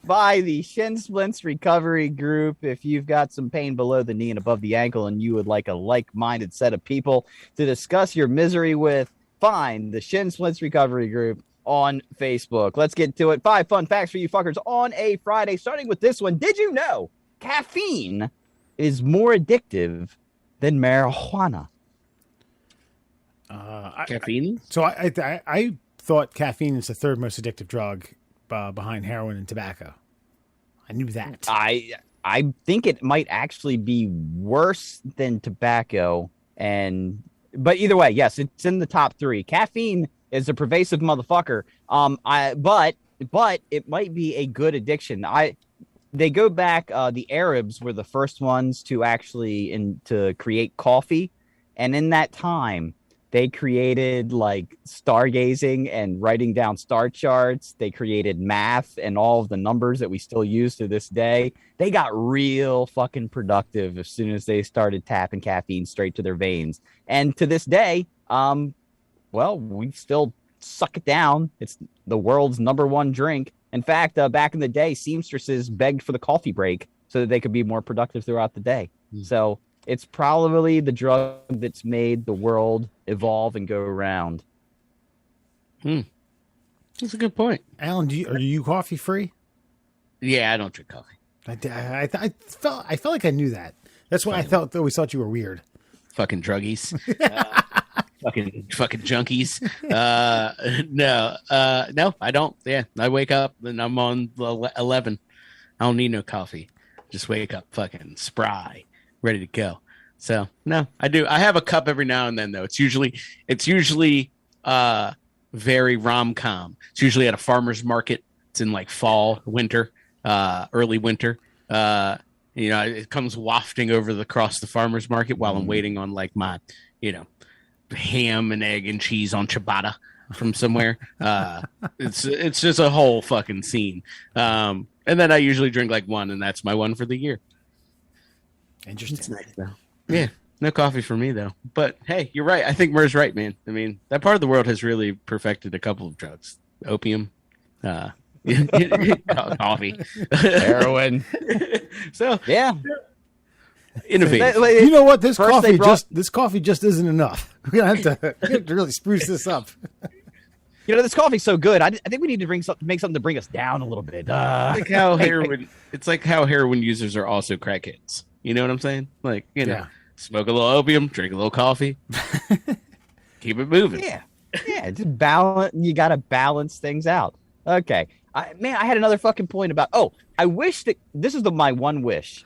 by the Shin Splints Recovery Group. If you've got some pain below the knee and above the ankle and you would like a like-minded set of people to discuss your misery with, find the Shin Splints Recovery Group on Facebook. Let's get to it. 5 fun facts for you fuckers on a Friday, starting with this one. Did you know caffeine is more addictive than marijuana? Caffeine? I thought caffeine is the third most addictive drug behind heroin and tobacco. I knew that. I think it might actually be worse than tobacco, but either way, yes, it's in the top 3. Caffeine is a pervasive motherfucker. But it might be a good addiction. They go back. The Arabs were the first ones to to create coffee, and in that time, they created like stargazing and writing down star charts. They created math and all of the numbers that we still use to this day. They got real fucking productive as soon as they started tapping caffeine straight to their veins. And to this day, we still suck it down. It's the world's #1 drink. In fact, back in the day, seamstresses begged for the coffee break so that they could be more productive throughout the day. So it's probably the drug that's made the world evolve and go around. That's a good point. Alan, are you coffee free? Yeah, I don't drink coffee. I felt like I knew that. That's why I always thought you were weird. Fucking druggies. Fucking junkies. No, I don't. Yeah, I wake up and I'm on 11. I don't need no coffee. Just wake up fucking spry, ready to go. So no, I do. I have a cup every now and then though. It's usually very rom-com. It's usually at a farmer's market. It's in like fall, winter, early winter. It comes wafting across the farmer's market while I'm waiting on like my, ham and egg and cheese on ciabatta from somewhere. It's just a whole fucking scene. And then I usually drink like one, and that's my one for the year. Interesting. It's nice though. Yeah. No coffee for me though. But hey, you're right. I think Murr's right, man. I mean, that part of the world has really perfected a couple of drugs: opium, coffee, Heroin. So Yeah. innovative. You know what? This First they coffee just isn't enough. We have to really spruce this up. You know, this coffee's so good. I think we need to make something to bring us down a little bit. Like how heroin. It's like how heroin users are also crackheads. You know what I'm saying? Like, you know, smoke a little opium, drink a little coffee, keep it moving. Yeah, just balance. You got to balance things out. Okay, I had another fucking point about. Oh, I wish that this is my one wish.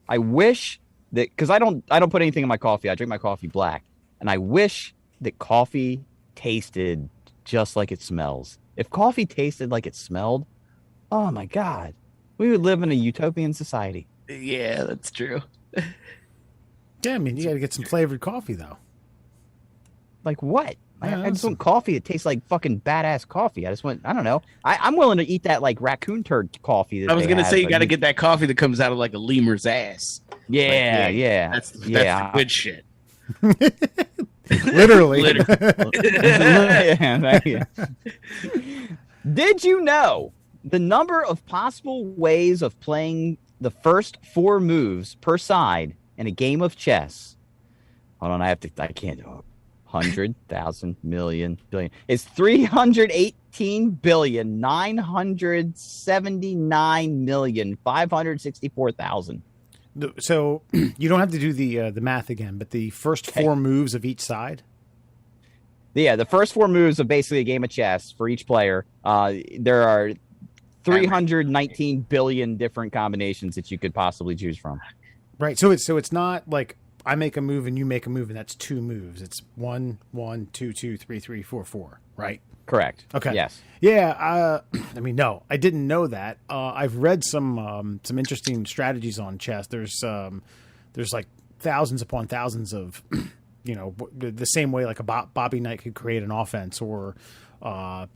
I wish that because I don't put anything in my coffee. I drink my coffee black, and I wish that coffee tasted just like it smells. If coffee tasted like it smelled, oh my God, we would live in a utopian society. Yeah, that's true. Yeah, I mean, you got to get some flavored coffee, though. Like what? Yeah, I just want coffee that tastes like fucking badass coffee. I don't know. I'm willing to eat that like raccoon turd coffee. That I was going to say, you got to get get that coffee that comes out of like a lemur's ass. Yeah. That's the good shit. Literally. Did you know the number of possible ways of playing the first 4 moves per side in a game of chess? Hold on, I can't do it. 100,000 million billion. It's 318,979,564,000. So you don't have to do the math again, but the first 4 moves of each side. Yeah, the first 4 moves of basically a game of chess for each player. There are 319 billion different combinations that you could possibly choose from. Right. So it's not like I make a move and you make a move, and that's 2 moves. It's 1, 1, 2, 2, 3, 3, 4, 4. Right. Correct. Okay. Yes. Yeah. I mean, no, I didn't know that. I've read some interesting strategies on chess. There's like thousands upon thousands of, you know, the same way like a Bobby Knight could create an offense, or, Bill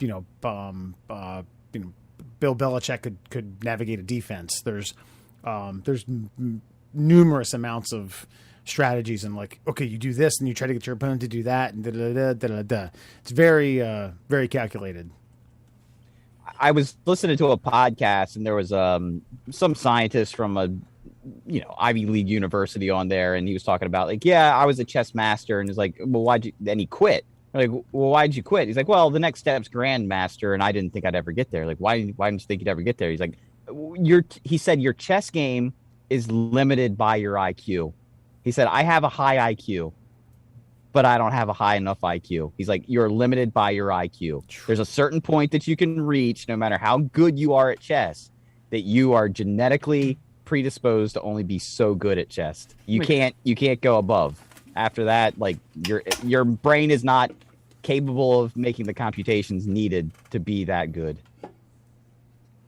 Belichick could navigate a defense. There's numerous amounts of strategies, and like, okay, you do this and you try to get your opponent to do that, and da. It's very very calculated. I was listening to a podcast, and there was some scientist from a Ivy League university on there, and he was talking about like, yeah, I was a chess master, and he's like, well, why'd you? Then he quit. Like, well, why'd you quit? He's like, well, the next step's grandmaster, and I didn't think I'd ever get there. Like, why didn't you think you'd ever get there? He's like, he said your chess game is limited by your IQ. He said, I have a high IQ, but I don't have a high enough IQ. He's like, you're limited by your IQ. There's a certain point that you can reach, no matter how good you are at chess, that you are genetically predisposed to only be so good at chess. You can't go above. After that, like your brain is not capable of making the computations needed to be that good.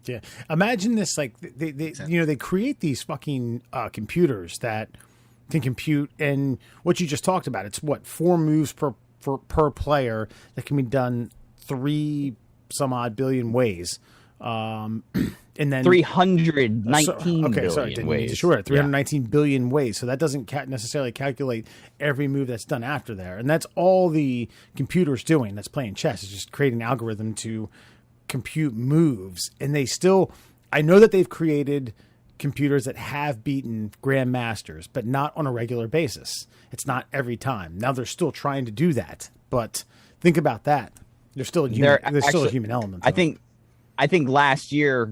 Yeah. Imagine this, like they create these fucking computers that can compute, and what you just talked about, it's 4 moves per player that can be done 3 some odd billion ways. And then 319 billion ways. Sure, 319 billion ways. So that doesn't necessarily calculate every move that's done after there. And that's all the computer's doing that's playing chess, is just creating an algorithm to compute moves. And I know that they've created computers that have beaten grandmasters, but not on a regular basis. It's not every time. Now they're still trying to do that, but think about that. There's still a human element. I think last year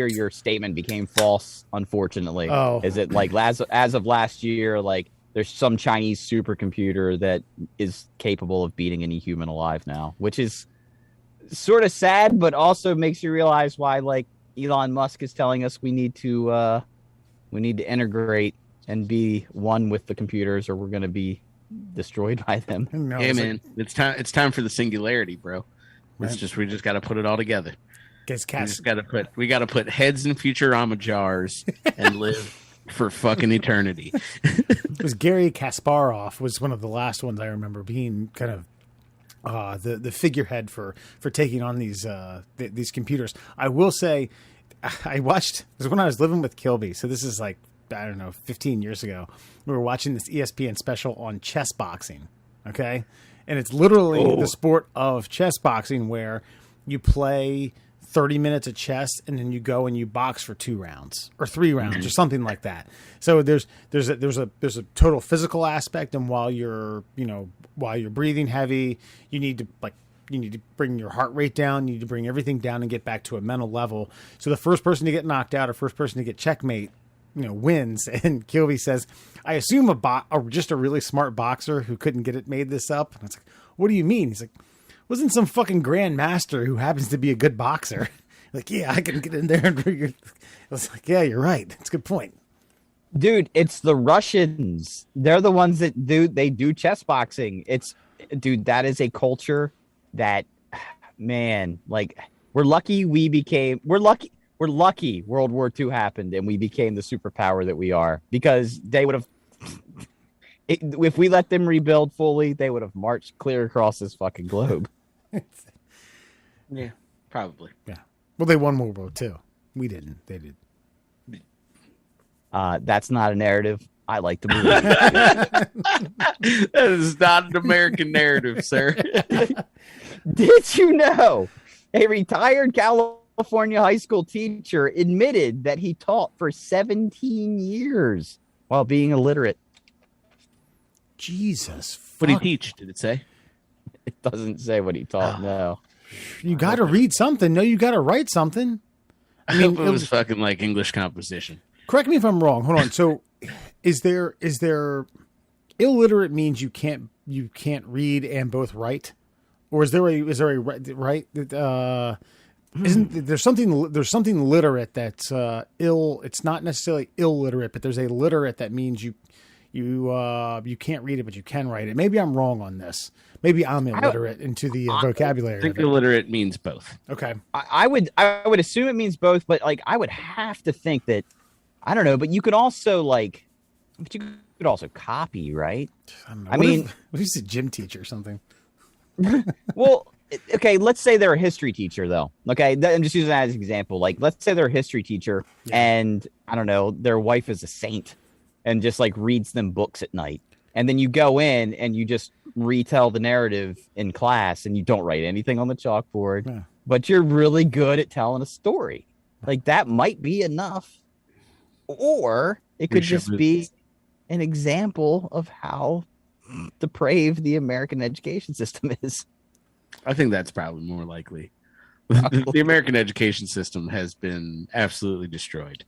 your statement became false. Unfortunately, is it like as of last year, like there's some Chinese supercomputer that is capable of beating any human alive now, which is sort of sad, but also makes you realize why like Elon Musk is telling us we need to integrate and be one with the computers, or we're going to be destroyed by them. No, hey man, it's time for the singularity, bro. We just got to put it all together. We got to put heads in Futurama jars and live for fucking eternity. It was Gary Kasparov was one of the last ones I remember being kind of the figurehead for taking on these computers. I will say, I watched, it was when I was living with Kilby, so this is like I don't know, 15 years ago. We were watching this ESPN special on chess boxing. Okay. And it's literally the sport of chess boxing where you play 30 minutes of chess and then you go and you box for 2 rounds or 3 rounds or something like that. So there's a total physical aspect, and while you're breathing heavy, you need to bring your heart rate down, you need to bring everything down and get back to a mental level. So the first person to get knocked out or first person to get checkmate, wins. And Kilby says, I assume just a really smart boxer who couldn't get it made this up. And it's like, what do you mean? He's like, wasn't some fucking grandmaster who happens to be a good boxer. Like, yeah, I can get in there and bring it. I was like, yeah, you're right. That's a good point. Dude, it's the Russians. They're the ones that do chess boxing. That is a culture that, man, like, we're lucky World War II happened and we became the superpower that we are, because they would have, if we let them rebuild fully, they would have marched clear across this fucking globe. Yeah, probably. Yeah. Well, they won World War II. We didn't. They did. That's not a narrative I like to believe. That is not an American narrative, sir. Did you know a retired California high school teacher admitted that he taught for 17 years while being illiterate? Jesus. What did he teach? Did it say? It doesn't say what he taught. No. You got to read something. No, you got to write something. I mean, it was fucking like English composition. Correct me if I'm wrong. Hold on. So, is there illiterate means you can't read and both write, or is there a right? Isn't there's something literate that's ill? It's not necessarily illiterate, but there's a literate that means you can't read it, but you can write it. Maybe I'm wrong on this. Maybe I'm illiterate into the vocabulary. I think illiterate means both. Okay. I would assume it means both, but like I would have to think that, I don't know, but you could also copy, right? I mean, what if he's a gym teacher or something? Well, okay, let's say they're a history teacher, though. Okay, I'm just using that as an example. Like, let's say they're a history teacher, and I don't know, their wife is a saint, and just like reads them books at night, and then you go in and you just retell the narrative in class, and you don't write anything on the chalkboard, but you're really good at telling a story. Like, that might be enough, or it could just be an example of how depraved the American education system is. I think that's probably more likely. The American education system has been absolutely destroyed.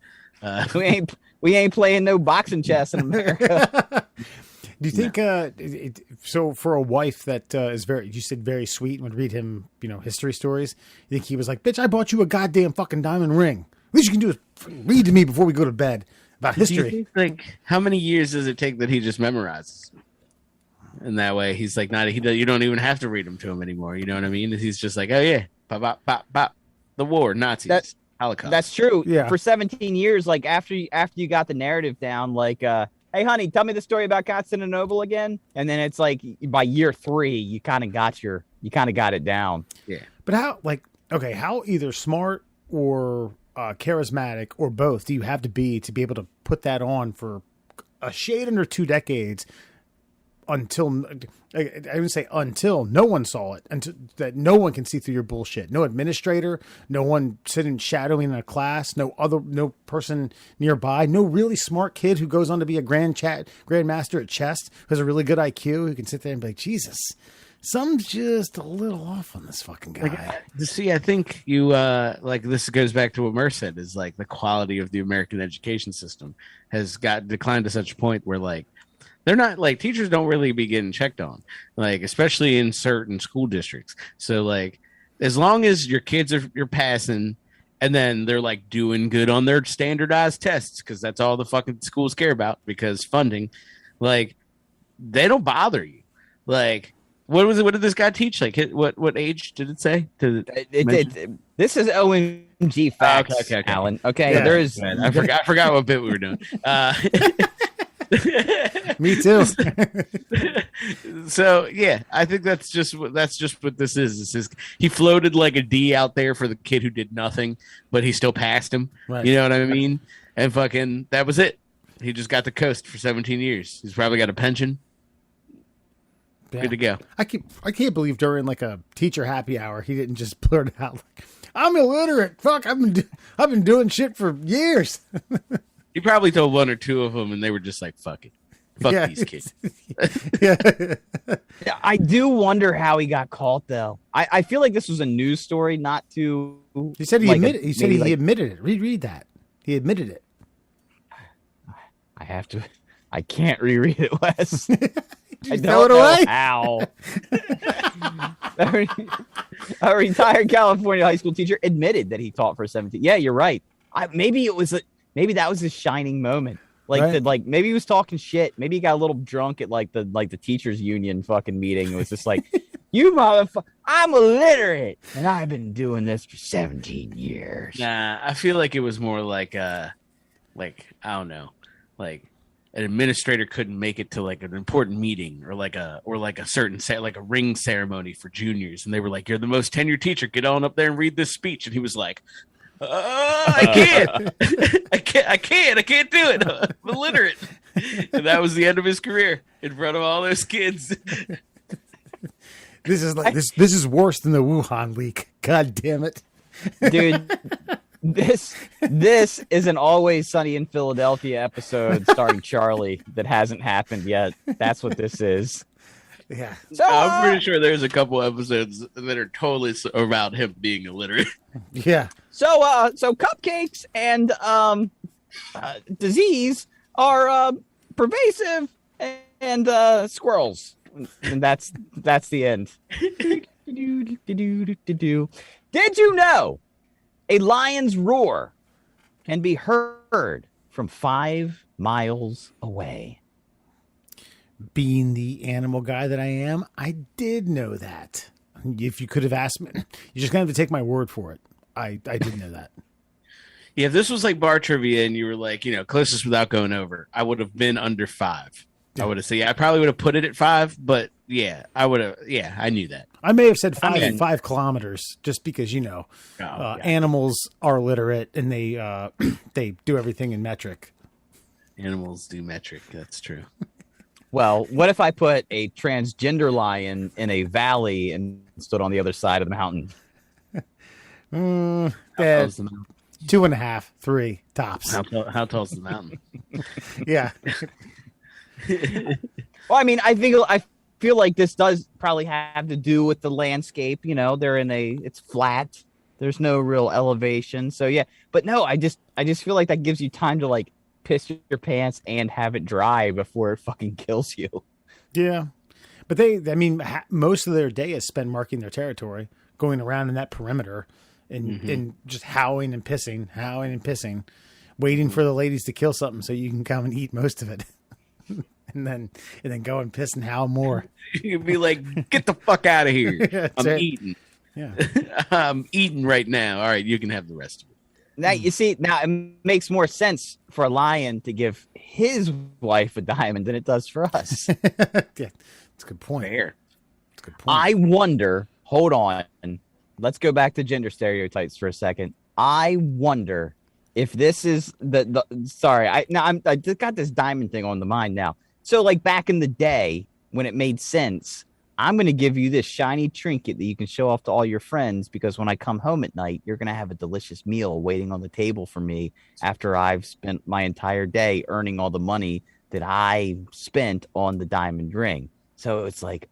We ain't playing no boxing chess in America. Do you think so for a wife that is very sweet and would read him, history stories, you think he was like, bitch, I bought you a goddamn fucking diamond ring. Least you can do is read to me before we go to bed about history. Do you think, like, how many years does it take that he just memorizes? And that way, he's like, you don't even have to read them to him anymore. You know what I mean? He's just like, oh yeah, pop, pop, pop, pop. The war, Nazis, Holocaust. That's true. Yeah. For 17 years, like after you got the narrative down, like, hey honey, tell me the story about Constantinople again. And then it's like by year 3, you kind of got it down. Yeah. But how either smart or charismatic or both do you have to be able to put that on for a shade under 2 decades until I would say until no one saw it, until that no one can see through your bullshit. No administrator, no one sitting shadowing in a class, no person nearby, no really smart kid who goes on to be a grandmaster at chess who has a really good IQ who can sit there and be like, Jesus, something's just a little off on this fucking guy. See, I think you this goes back to what Murr said, is like the quality of the American education system has declined to such a point where like they're not like teachers don't really be getting checked on, like especially in certain school districts. So like as long as your kids you're passing and then they're like doing good on their standardized tests, because that's all the fucking schools care about because funding, like they don't bother you. Like what was it? What did this guy teach? Like what age did it say? This is OMG facts, okay. Alan. Okay, yeah, there is. Man, I forgot what bit we were doing. Me too. So yeah, I think that's just what this is. This is he floated like a D out there for the kid who did nothing, but he still passed him. Right. You know what I mean? And fucking that was it. He just got the coast for 17 years. He's probably got a pension. Yeah. Good to go. I can't believe during like a teacher happy hour he didn't just blurt out like, "I'm illiterate. Fuck, I've been doing shit for years." He probably told one or two of them, and they were just like, "Fuck it, fuck these kids." Yeah. I do wonder how he got caught, though. I feel like this was a news story, not to. He said he like admitted. a- He said maybe he like- admitted it. Reread that. He admitted it. I have to. I can't reread it, Wes. I throw don't it know away? how. A retired California high school teacher admitted that he taught for 17. Yeah, you're right. Maybe that was his shining moment. Right. Maybe he was talking shit. Maybe he got a little drunk at the teachers union fucking meeting. It was just like, "You motherfucker, I'm illiterate and I've been doing this for 17 years." Nah, I feel like it was more like I don't know, like an administrator couldn't make it to like an important meeting or like a certain like a ring ceremony for juniors, and they were like, "You're the most tenured teacher. Get on up there and read this speech." And he was like, "I can't, I can't do it. I'm illiterate." And that was the end of his career in front of all those kids. This is like this is worse than the Wuhan leak. God damn it. Dude, this is an Always Sunny in Philadelphia episode starring Charlie that hasn't happened yet. That's what this is. Yeah. So I'm pretty sure there's a couple episodes that are totally about him being illiterate. Yeah. So cupcakes and disease are pervasive, and squirrels, and that's the end. Did you know a lion's roar can be heard from 5 miles away? Being the animal guy that I am, I did know that. If you could have asked me, you're just gonna have to take my word for it. I did know that. Yeah, if this was like bar trivia and you were like, closest without going over, I would have been under 5. I would have said, I probably would have put it at 5, but yeah, I would have. Yeah, I knew that. I may have said 5 kilometers just because animals are literate and they they do everything in metric. Animals do metric. That's true. Well, what if I put a transgender lion in a valley and stood on the other side of the mountain? How tall's the mountain? 2.5, 3 tops. How tall's the mountain? Yeah. Well, I mean, I feel like this does probably have to do with the landscape. They're it's flat. There's no real elevation. So yeah, but no, I just feel like that gives you time to like piss your pants and have it dry before it fucking kills you. Yeah. But most of their day is spent marking their territory, going around in that perimeter and just howling and pissing, waiting for the ladies to kill something so you can come and eat most of it. and then go and piss and howl more. You'd be like, "Get the fuck out of here. I'm eating. Yeah. I'm eating right now. All right, you can have the rest of it." Now you see, now it makes more sense for a lion to give his wife a diamond than it does for us. Yeah, that's a good point. Fair. That's a good point. I wonder, hold on, let's go back to gender stereotypes for a second. I wonder if this is I just got this diamond thing on the mind now. So like back in the day when it made sense, I'm going to give you this shiny trinket that you can show off to all your friends because when I come home at night, you're going to have a delicious meal waiting on the table for me after I've spent my entire day earning all the money that I spent on the diamond ring. So it's like,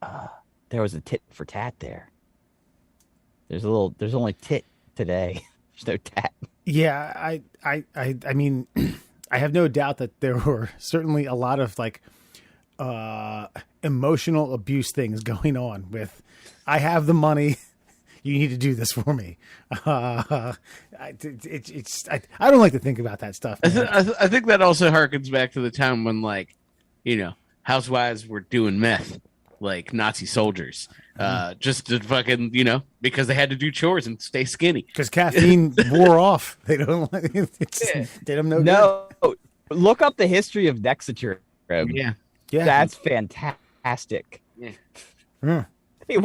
there was a tit for tat there. There's only tit today. There's no tat. Yeah, I mean, I have no doubt that there were certainly a lot of like emotional abuse things going on with, I have the money, you need to do this for me. I don't like to think about that stuff. I think that also harkens back to the time when housewives were doing meth like Nazi soldiers. Just to fucking, because they had to do chores and stay skinny. Because caffeine wore off. They don't like it. They don't know. No, look up the history of Dexatrib. Yeah. That's fantastic. Yeah. Mm. They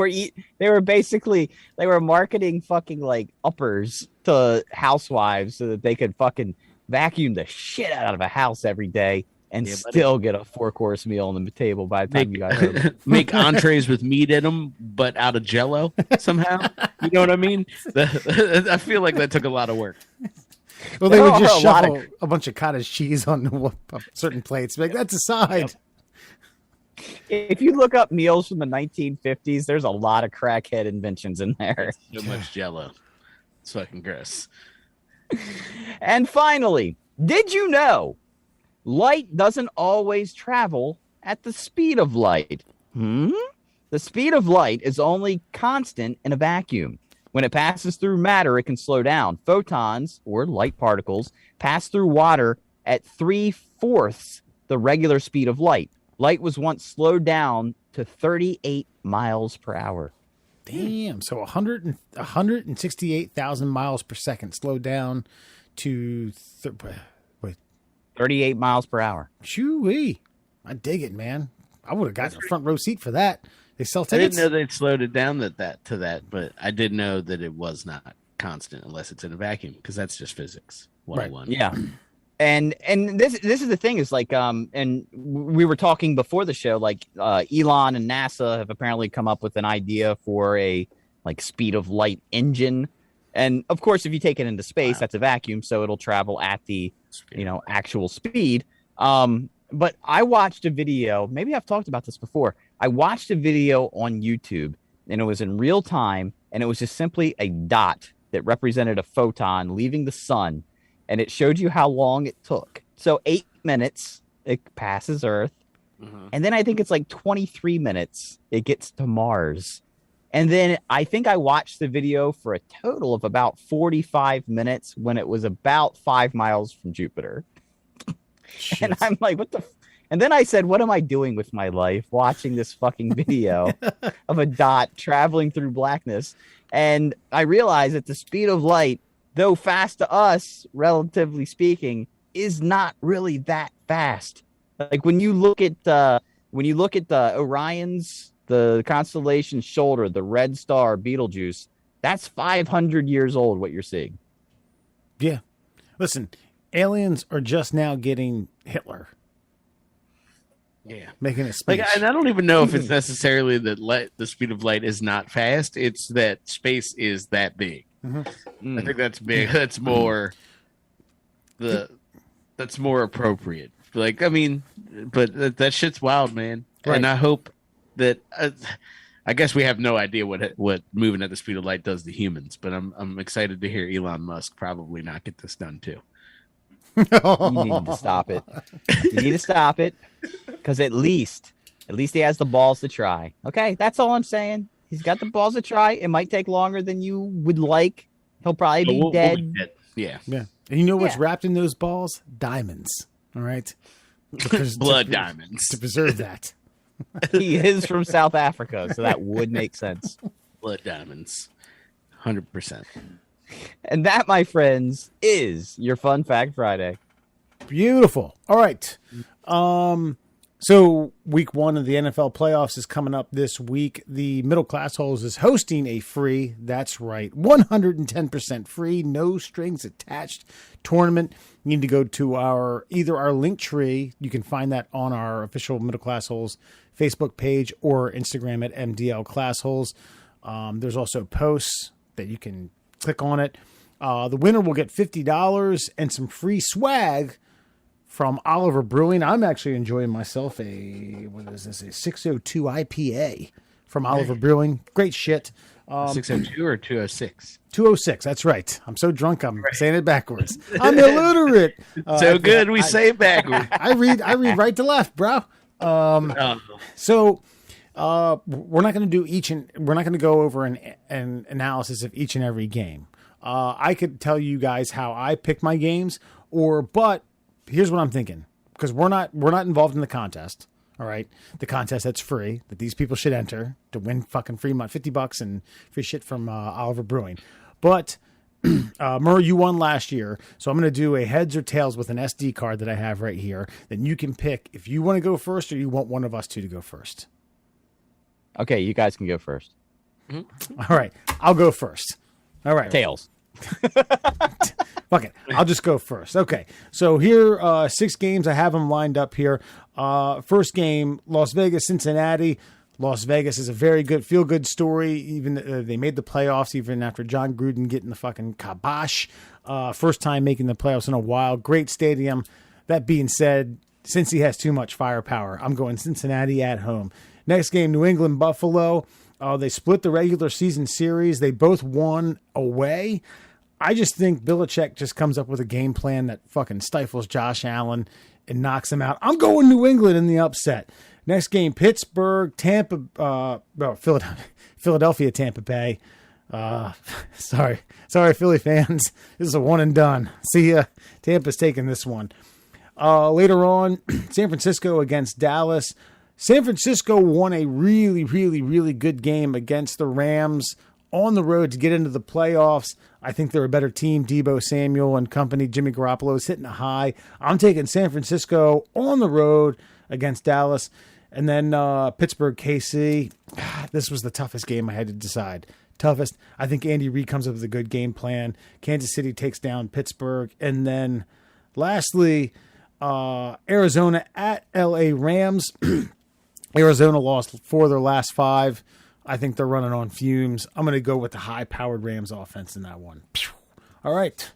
were marketing fucking like uppers to housewives so that they could fucking vacuum the shit out of a house every day and Yeah, buddy. still get a 4-course meal on the table by the time you got home. Make entrees with meat in them, but out of Jello somehow. You know what I mean? I feel like that took a lot of work. Well, they There would are just a lot shuffle a bunch of cottage cheese on certain plates. Like, that's a side. If you look up meals from the 1950s, there's a lot of crackhead inventions in there. So much Jello. It's fucking gross. And finally, did you know light doesn't always travel at the speed of light? The speed of light is only constant in a vacuum. When it passes through matter, it can slow down. Photons, or light particles, pass through water at 3/4 the regular speed of light. Light was once slowed down to 38 miles per hour. Damn. So 168,000 miles per second slowed down to 38 miles per hour. Chewy. I dig it, man. I would have gotten a front row seat for that. They sell I tickets. didn't know they'd slowed it down to that, but I did know that it was not constant unless it's in a vacuum, because that's just physics 101. Yeah. And this is the thing is like and we were talking before the show, like Elon and NASA have apparently come up with an idea for a like speed of light engine. And of course, if you take it into space, that's a vacuum, so it'll travel at the actual speed. But I watched a video, maybe I've talked about this before. I watched a video on YouTube, and it was in real time, and it was just simply a dot that represented a photon leaving the sun. And it showed you how long it took. So 8 minutes, it passes Earth. And then I think it's like 23 minutes, it gets to Mars. And then I think I watched the video for a total of about 45 minutes when it was about 5 miles from Jupiter. Shit. And I'm like, what the... And then I said, what am I doing with my life watching this fucking video of a dot traveling through blackness? And I realized that the speed of light, though fast to us, relatively speaking, is not really that fast. Like when you look at the Orion's, the constellation Shoulder, the red star Betelgeuse, that's 500 years old. What you're seeing. Yeah. Listen, aliens are just now getting Hitler. Yeah, making a speech. And I don't even know if it's necessarily that the speed of light is not fast. It's that space is that big. I think that's big. That's more that's more appropriate. Like, I mean, but that shit's wild, man. Right. And I hope that I guess we have no idea what moving at the speed of light does to humans. But I'm excited to hear Elon Musk probably not get this done too. You need to stop it. You need to stop it, because at least he has the balls to try. Okay, that's all I'm saying. He's got the balls to try. It might take longer than you would like. He'll probably be dead. We'll be dead. Yeah. And you know what's wrapped in those balls? Diamonds. All right. Blood diamonds. To preserve that. He is from South Africa, so that would make sense. Blood diamonds. 100%. And that, my friends, is your Fun Fact Friday. Beautiful. All right. So week 1 of the NFL playoffs is coming up this week. The Middle Classholes is hosting a free, that's right, 110% free, no strings attached tournament. You need to go to either our link tree. You can find that on our official Middle Classholes Facebook page or Instagram at MDL Classholes. There's also posts that you can click on it. The winner will get $50 and some free swag from Oliver Brewing. I'm actually enjoying myself a 602 IPA from Oliver Brewing. Great shit. 602 or 206? 206. That's right. I'm so drunk I'm saying it backwards. I'm illiterate. Good. We say it backwards. I read right to left, bro. So we're not going to go over an analysis of each and every game. I could tell you guys how I pick my games, but here's what I'm thinking, because we're not involved in the contest. All right, the contest that's free that these people should enter to win fucking free money, $50 and free shit from Oliver Brewing. But Murray, you won last year, so I'm going to do a heads or tails with an SD card that I have right here. Then you can pick if you want to go first or you want one of us two to go first. Okay, you guys can go first. All right, I'll go first. All right, Tails. Fuck it. I'll just go first. Okay. So here, 6 games. I have them lined up here. First game, Las Vegas, Cincinnati. Las Vegas is a very good, feel-good story. Even they made the playoffs even after John Gruden getting the fucking kibosh. First time making the playoffs in a while. Great stadium. That being said, since he has too much firepower, I'm going Cincinnati at home. Next game, New England, Buffalo. They split the regular season series. They both won away. I just think Belichick just comes up with a game plan that fucking stifles Josh Allen and knocks him out. I'm going New England in the upset. Next game, Pittsburgh, Philadelphia, Tampa Bay. Sorry, Philly fans. This is a one and done. See ya. Tampa's taking this one. Later on, San Francisco against Dallas. San Francisco won a really, really, really good game against the Rams on the road to get into the playoffs. I think they're a better team. Debo Samuel and company. Jimmy Garoppolo is hitting a high. I'm taking San Francisco on the road against Dallas. And then Pittsburgh, KC. This was the toughest game I had to decide. Toughest. I think Andy Reid comes up with a good game plan. Kansas City takes down Pittsburgh. And then lastly, Arizona at LA Rams. Arizona lost 4 of their last 5. I think they're running on fumes. I'm going to go with the high-powered Rams offense in that one. All right.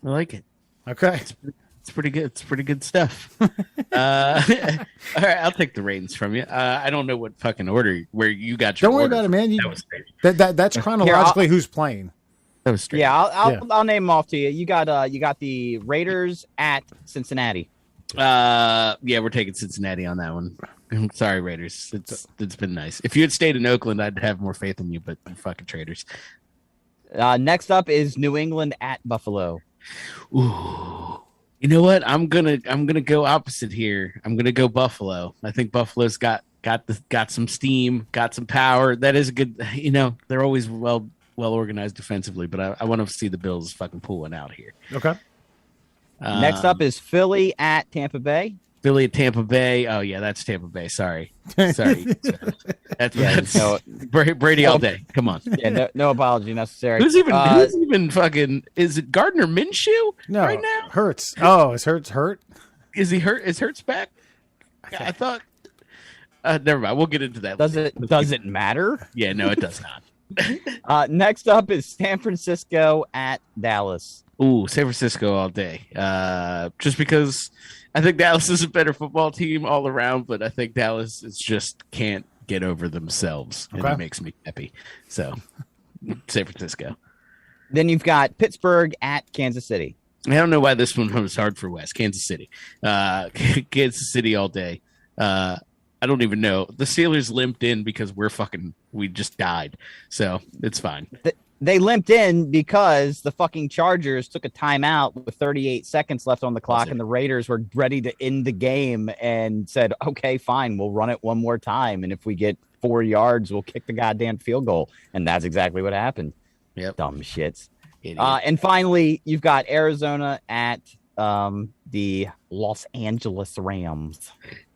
I like it. Okay. It's pretty good. It's pretty good stuff. All right, I'll take the reins from you. I don't know what fucking order where you got your. Don't worry order about it, man. That was strange. That's chronologically who's playing. That was strange. Yeah, I'll name them off to you. You got the Raiders at Cincinnati. Yeah, we're taking Cincinnati on that one. I'm sorry, Raiders. It's been nice. If you had stayed in Oakland, I'd have more faith in you, but you're fucking traitors. Next up is New England at Buffalo. Ooh. You know what? I'm gonna go opposite here. I'm gonna go Buffalo. I think Buffalo's got some steam, got some power. That is a good. You know, they're always well organized defensively, but I want to see the Bills fucking pull one out here. Okay. Next up is Philly at Tampa Bay. Philly at Tampa Bay. Oh yeah, that's Tampa Bay. Sorry. That's Brady all day. Come on. Yeah, no apology necessary. Who's even fucking? Is it Gardner Minshew? No, right now. Hurts. Oh, is Hurts hurt? Is he hurt? Is Hurts back? I thought. Never mind. We'll get into that. Does it matter? Yeah, no, it does not. Next up is San Francisco at Dallas. Ooh, San Francisco all day. Just because I think Dallas is a better football team all around, but I think Dallas just can't get over themselves, and it makes me happy. So, San Francisco. Then you've got Pittsburgh at Kansas City. I don't know why this one was hard for Wes. Kansas City. Kansas City all day. I don't even know. The Steelers limped in because we just died. So, it's fine. They limped in because the fucking Chargers took a timeout with 38 seconds left on the clock, and the Raiders were ready to end the game and said, okay, fine, we'll run it one more time. And if we get 4 yards, we'll kick the goddamn field goal. And that's exactly what happened. Yep. Dumb shits. And finally, you've got Arizona at the Los Angeles Rams.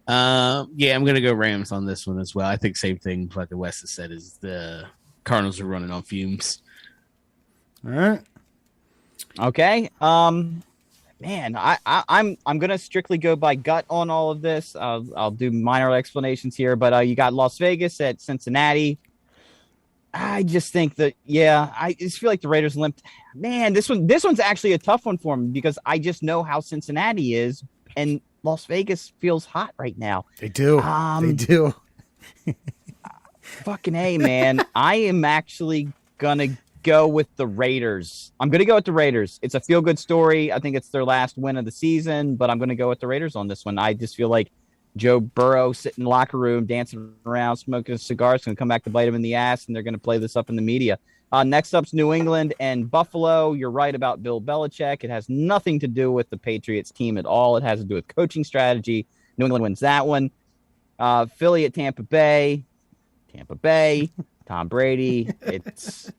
Yeah, I'm going to go Rams on this one as well. I think same thing like the West has said is the Cardinals are running on fumes. All right. Okay. Man, I'm gonna strictly go by gut on all of this. I'll do minor explanations here, but you got Las Vegas at Cincinnati. I just think that I just feel like the Raiders limped. Man, this one's actually a tough one for me because I just know how Cincinnati is, and Las Vegas feels hot right now. They do. They do. Fucking A, man. I am actually gonna go with the Raiders. I'm going to go with the Raiders. It's a feel-good story. I think it's their last win of the season, but I'm going to go with the Raiders on this one. I just feel like Joe Burrow sitting in the locker room, dancing around, smoking a cigar, is going to come back to bite him in the ass, and they're going to play this up in the media. Next up's New England and Buffalo. You're right about Bill Belichick. It has nothing to do with the Patriots team at all. It has to do with coaching strategy. New England wins that one. Philly at Tampa Bay. Tom Brady. It's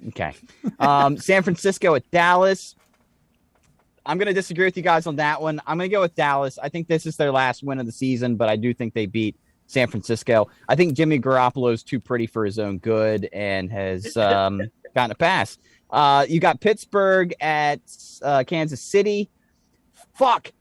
okay. San Francisco at Dallas. I'm going to disagree with you guys on that one. I'm going to go with Dallas. I think this is their last win of the season, but I do think they beat San Francisco. I think Jimmy Garoppolo is too pretty for his own good and has gotten a pass. You got Pittsburgh at Kansas City. Fuck.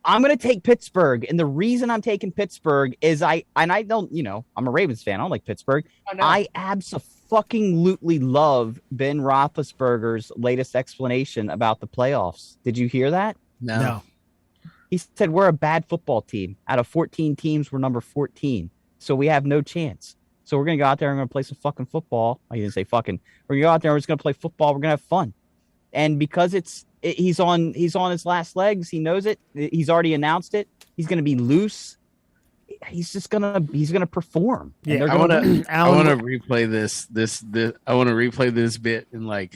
I'm going to take Pittsburgh. And the reason I'm taking Pittsburgh is I'm a Ravens fan. I don't like Pittsburgh. Oh, no. I absolutely love Ben Roethlisberger's latest explanation about the playoffs. Did you hear that? No. He said, we're a bad football team. Out of 14 teams, we're number 14. So we have no chance. So we're going to go out there and we're going to play some fucking football. I didn't say fucking. We're going to go out there and we're just going to play football. We're going to have fun. And because he's on his last legs, he knows it. He's already announced it. He's going to be loose. He's going to perform. Yeah, I want to replay this bit in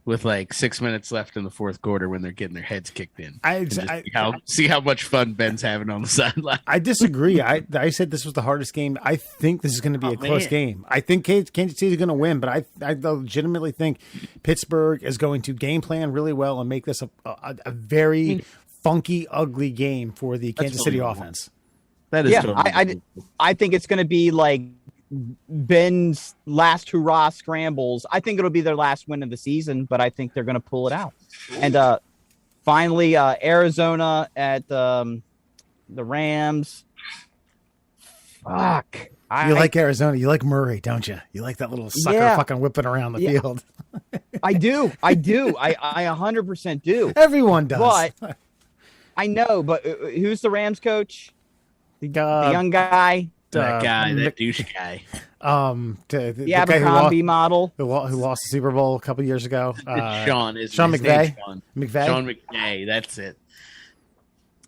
with 6 minutes left in the fourth quarter when they're getting their heads kicked in. See how much fun Ben's having on the sideline. I disagree. I said this was the hardest game. I think this is going to be a close game. I think Kansas City is going to win, but I legitimately think Pittsburgh is going to game plan really well and make this a very funky, ugly game for the Kansas City offense. That is, I think it's going to be like Ben's last hurrah scrambles. I think it'll be their last win of the season, but I think they're going to pull it out. And finally, Arizona at the Rams. Fuck. You like Arizona. You like Murray, don't you? You like that little sucker fucking whipping around the field. I do. I 100% do. Everyone does. But I know, but who's the Rams coach? The young guy. That douche guy. The Abercrombie model who lost the Super Bowl a couple years ago. Sean McVay. Sean McVay. That's it.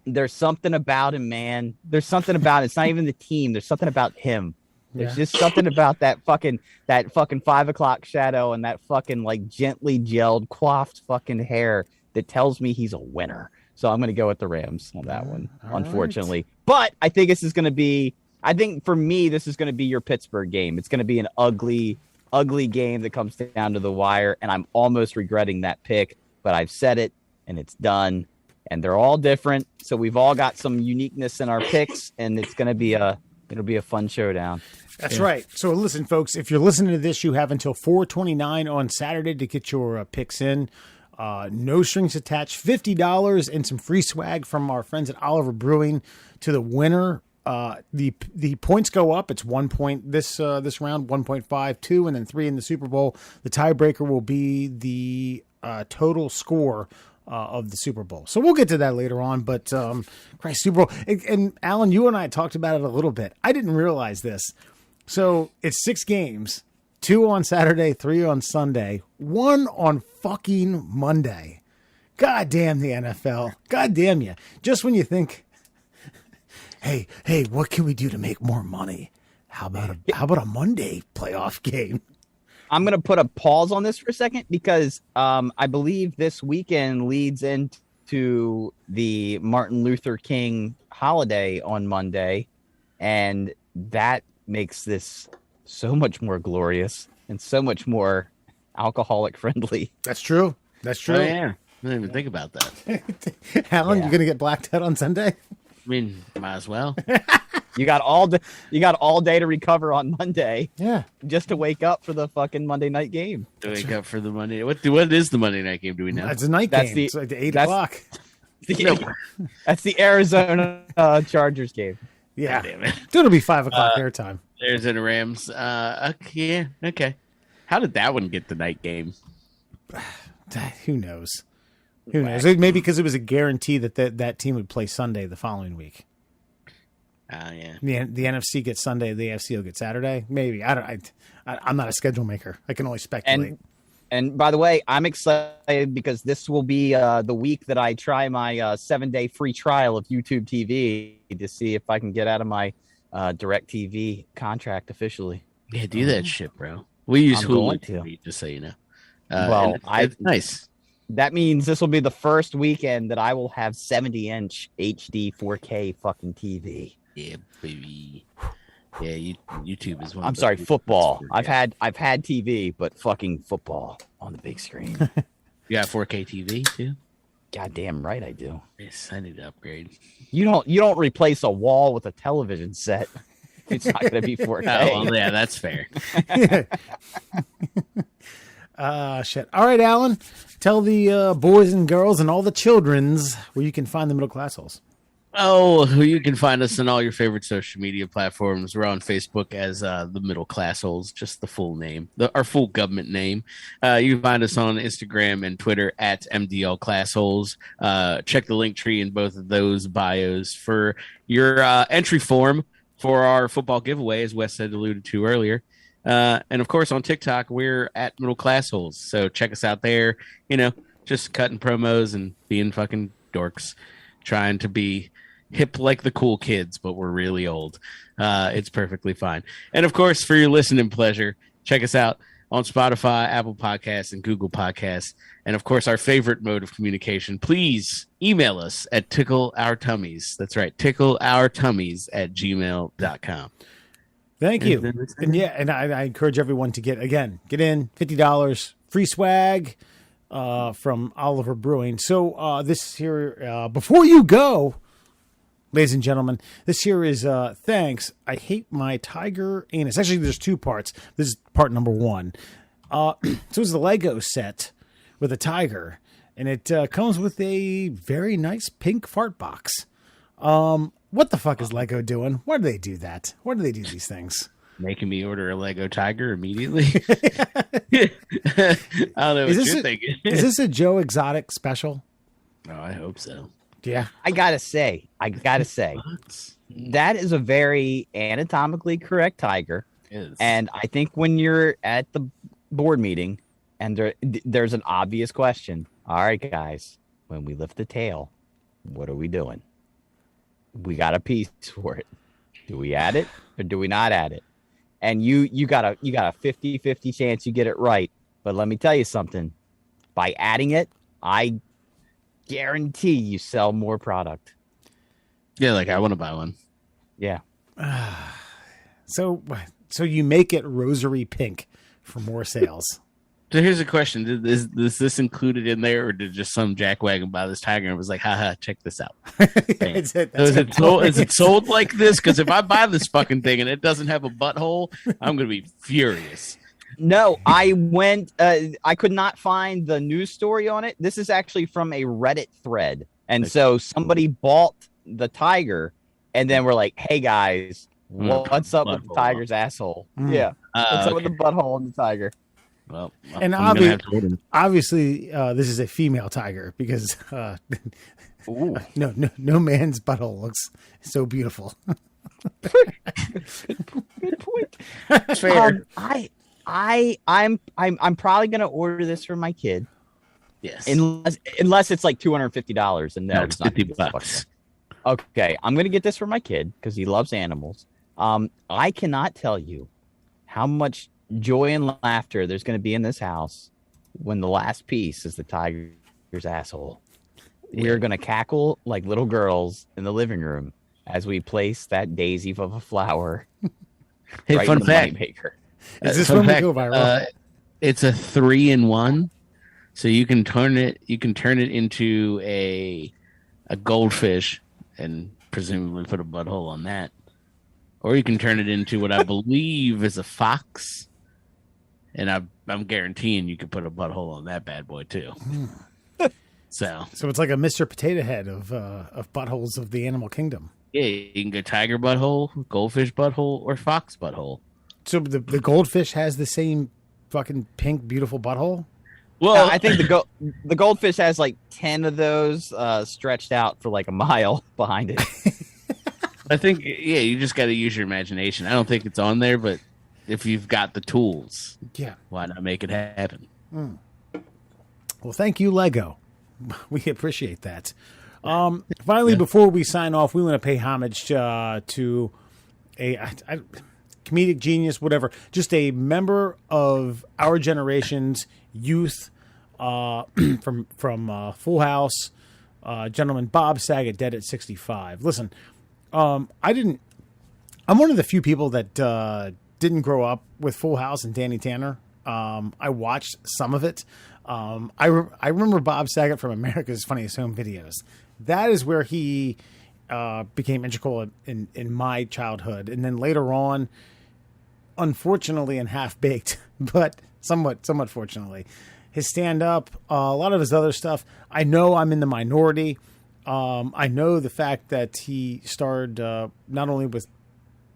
There's something about him, man. There's something about it. It's not even the team. There's something about him. There's just something about that fucking 5 o'clock shadow and that fucking gently gelled, coiffed fucking hair that tells me he's a winner. So I'm going to go with the Rams on that one, unfortunately. Right. But I think this is going to be. I think for me, this is going to be your Pittsburgh game. It's going to be an ugly, ugly game that comes down to the wire, and I'm almost regretting that pick, but I've said it, and it's done, and they're all different, so we've all got some uniqueness in our picks, and it's going to be it'll be a fun showdown. That's right. So listen, folks, if you're listening to this, you have until 4/29 on Saturday to get your picks in. No strings attached, $50 and some free swag from our friends at Oliver Brewing to the winner. The points go up. It's 1 point this round, 1.5, 2, and then 3 in the Super Bowl. The tiebreaker will be the total score of the Super Bowl. So we'll get to that later on. But Christ, Super Bowl. And Alan, you and I talked about it a little bit. I didn't realize this. So it's 6 games, 2 on Saturday, 3 on Sunday, 1 on fucking Monday. God damn the NFL. God damn you. Just when you think, Hey, what can we do to make more money? How about a Monday playoff game? I'm going to put a pause on this for a second because I believe this weekend leads into the Martin Luther King holiday on Monday, and that makes this so much more glorious and so much more alcoholic friendly. That's true. That's true. Oh, yeah. I didn't even think about that. Alan, you're going to get blacked out on Sunday? I mean, might as well. You got all day to recover on Monday. Yeah, just to wake up for the fucking Monday night game. To wake up for the Monday. What is the Monday night game? Do we know? It's a night game. It's like 8 o'clock. That's the Arizona Chargers game. Yeah, it'll be 5 o'clock airtime. Arizona Rams. Okay. How did that one get the night game? Who knows? Who knows? Maybe because it was a guarantee that team would play Sunday the following week. Yeah. The NFC gets Sunday, the AFC will get Saturday. Maybe. I'm not a schedule maker. I can only speculate. And by the way, I'm excited because this will be the week that I try my 7-day free trial of YouTube TV to see if I can get out of my DirecTV contract officially. Yeah, do that shit, bro. We use Hulu TV, just so you know. It's nice. That means this will be the first weekend that I will have 70-inch HD 4K fucking TV. Yeah, baby. Yeah, YouTube is one. I'm sorry, football. I've had TV, but fucking football on the big screen. You got 4K TV too? Goddamn right I do. Yes, I need to upgrade. You don't replace a wall with a television set. It's not going to be 4K. Oh, well, yeah, that's fair. Shit. All right, Alan, tell the boys and girls and all the childrens where you can find the Middle Class Holes. Oh, you can find us on all your favorite social media platforms. We're on Facebook as the Middle Classholes, just the full name, our full government name. You can find us on Instagram and Twitter at MDL Classholes. Check the link tree in both of those bios for your entry form for our football giveaway, as Wes said, alluded to earlier. And of course, on TikTok, we're at Middle Classholes. So check us out there. You know, just cutting promos and being fucking dorks, trying to be hip like the cool kids, but we're really old. It's perfectly fine. And of course, for your listening pleasure, check us out on Spotify, Apple Podcasts, and Google Podcasts. And of course, our favorite mode of communication, please email us at tickleourtummies. That's right, tickleourtummies@gmail.com. Thank you. And yeah, and I encourage everyone to get in $50 free swag from Oliver Brewing. So this here, before you go, ladies and gentlemen, this here is thanks. I hate my tiger anus. Actually, there's two parts. This is part number one. So it's the Lego set with a tiger, and it comes with a very nice pink fart box. What the fuck is Lego doing? Why do they do that? Why do they do these things? Making me order a Lego tiger immediately. I don't know what you're thinking. Is this a Joe Exotic special? Oh, I hope so. Yeah. I gotta say, that is a very anatomically correct tiger. And I think when you're at the board meeting and there's an obvious question. All right, guys, when we lift the tail, what are we doing? We got a piece for it. Do we add it or do we not add it? And you got a 50-50 chance you get it right. But let me tell you something. By adding it, I guarantee you sell more product. Yeah, like I want to buy one. Yeah. So you make it rosary pink for more sales. So here's a question: is this included in there, or did just some jackwagon buy this tiger and was like, "Haha, check this out"? Is it sold like this? Because if I buy this fucking thing and it doesn't have a butthole, I'm gonna be furious. No, I went. I could not find the news story on it. This is actually from a Reddit thread, and so somebody bought the tiger, and then we're like, "Hey guys, what's up with the tiger's asshole?" Yeah, what's up with the butthole and the tiger? Well, and obviously, this is a female tiger because no man's butthole looks so beautiful. Good point. Fair. I'm probably gonna order this for my kid. Yes. Unless it's like $250, and no, it's not $50. Okay, I'm gonna get this for my kid because he loves animals. I cannot tell you how much joy and laughter there's going to be in this house when the last piece is the tiger's asshole. Yeah. We're going to cackle like little girls in the living room as we place that daisy of a flower. Hey, right fun fact. Is this when we go viral? It's a 3-in-1, so you can turn it into a goldfish and presumably put a butthole on that, or you can turn it into what I believe is a fox. And I'm guaranteeing you could put a butthole on that bad boy too. So it's like a Mr. Potato Head of buttholes of the animal kingdom. Yeah, you can go tiger butthole, goldfish butthole, or fox butthole. So the goldfish has the same fucking pink, beautiful butthole? Well, I think the goldfish has like 10 of those stretched out for like a mile behind it. I think, yeah, you just got to use your imagination. I don't think it's on there, but if you've got the tools, yeah, why not make it happen? Well, thank you, Lego. We appreciate that. Finally, before we sign off, we want to pay homage to a comedic genius, whatever, just a member of our generation's youth from Full House, gentleman Bob Saget, dead at 65. Listen, I'm one of the few people that didn't grow up with Full House and Danny Tanner. I watched some of it. I remember Bob Saget from America's Funniest Home Videos. That is where he became integral in my childhood. And then later on, unfortunately and half baked, but somewhat fortunately. His stand up, a lot of his other stuff. I know I'm in the minority. I know the fact that he starred not only with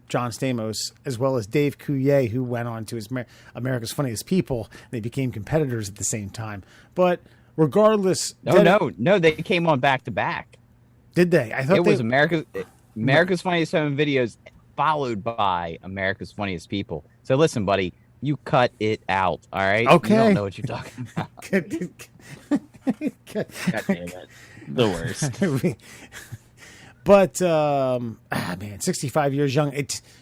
John Stamos as well as Dave Coulier, who went on to his America's Funniest People. They became competitors at the same time. But regardless, no, they came on back to back. Did they? I thought it was America's Funniest Home Videos followed by America's Funniest People. So listen, buddy, you cut it out. All right. Okay. You don't know what you're talking about. God damn it. The worst. But, man, 65 years young.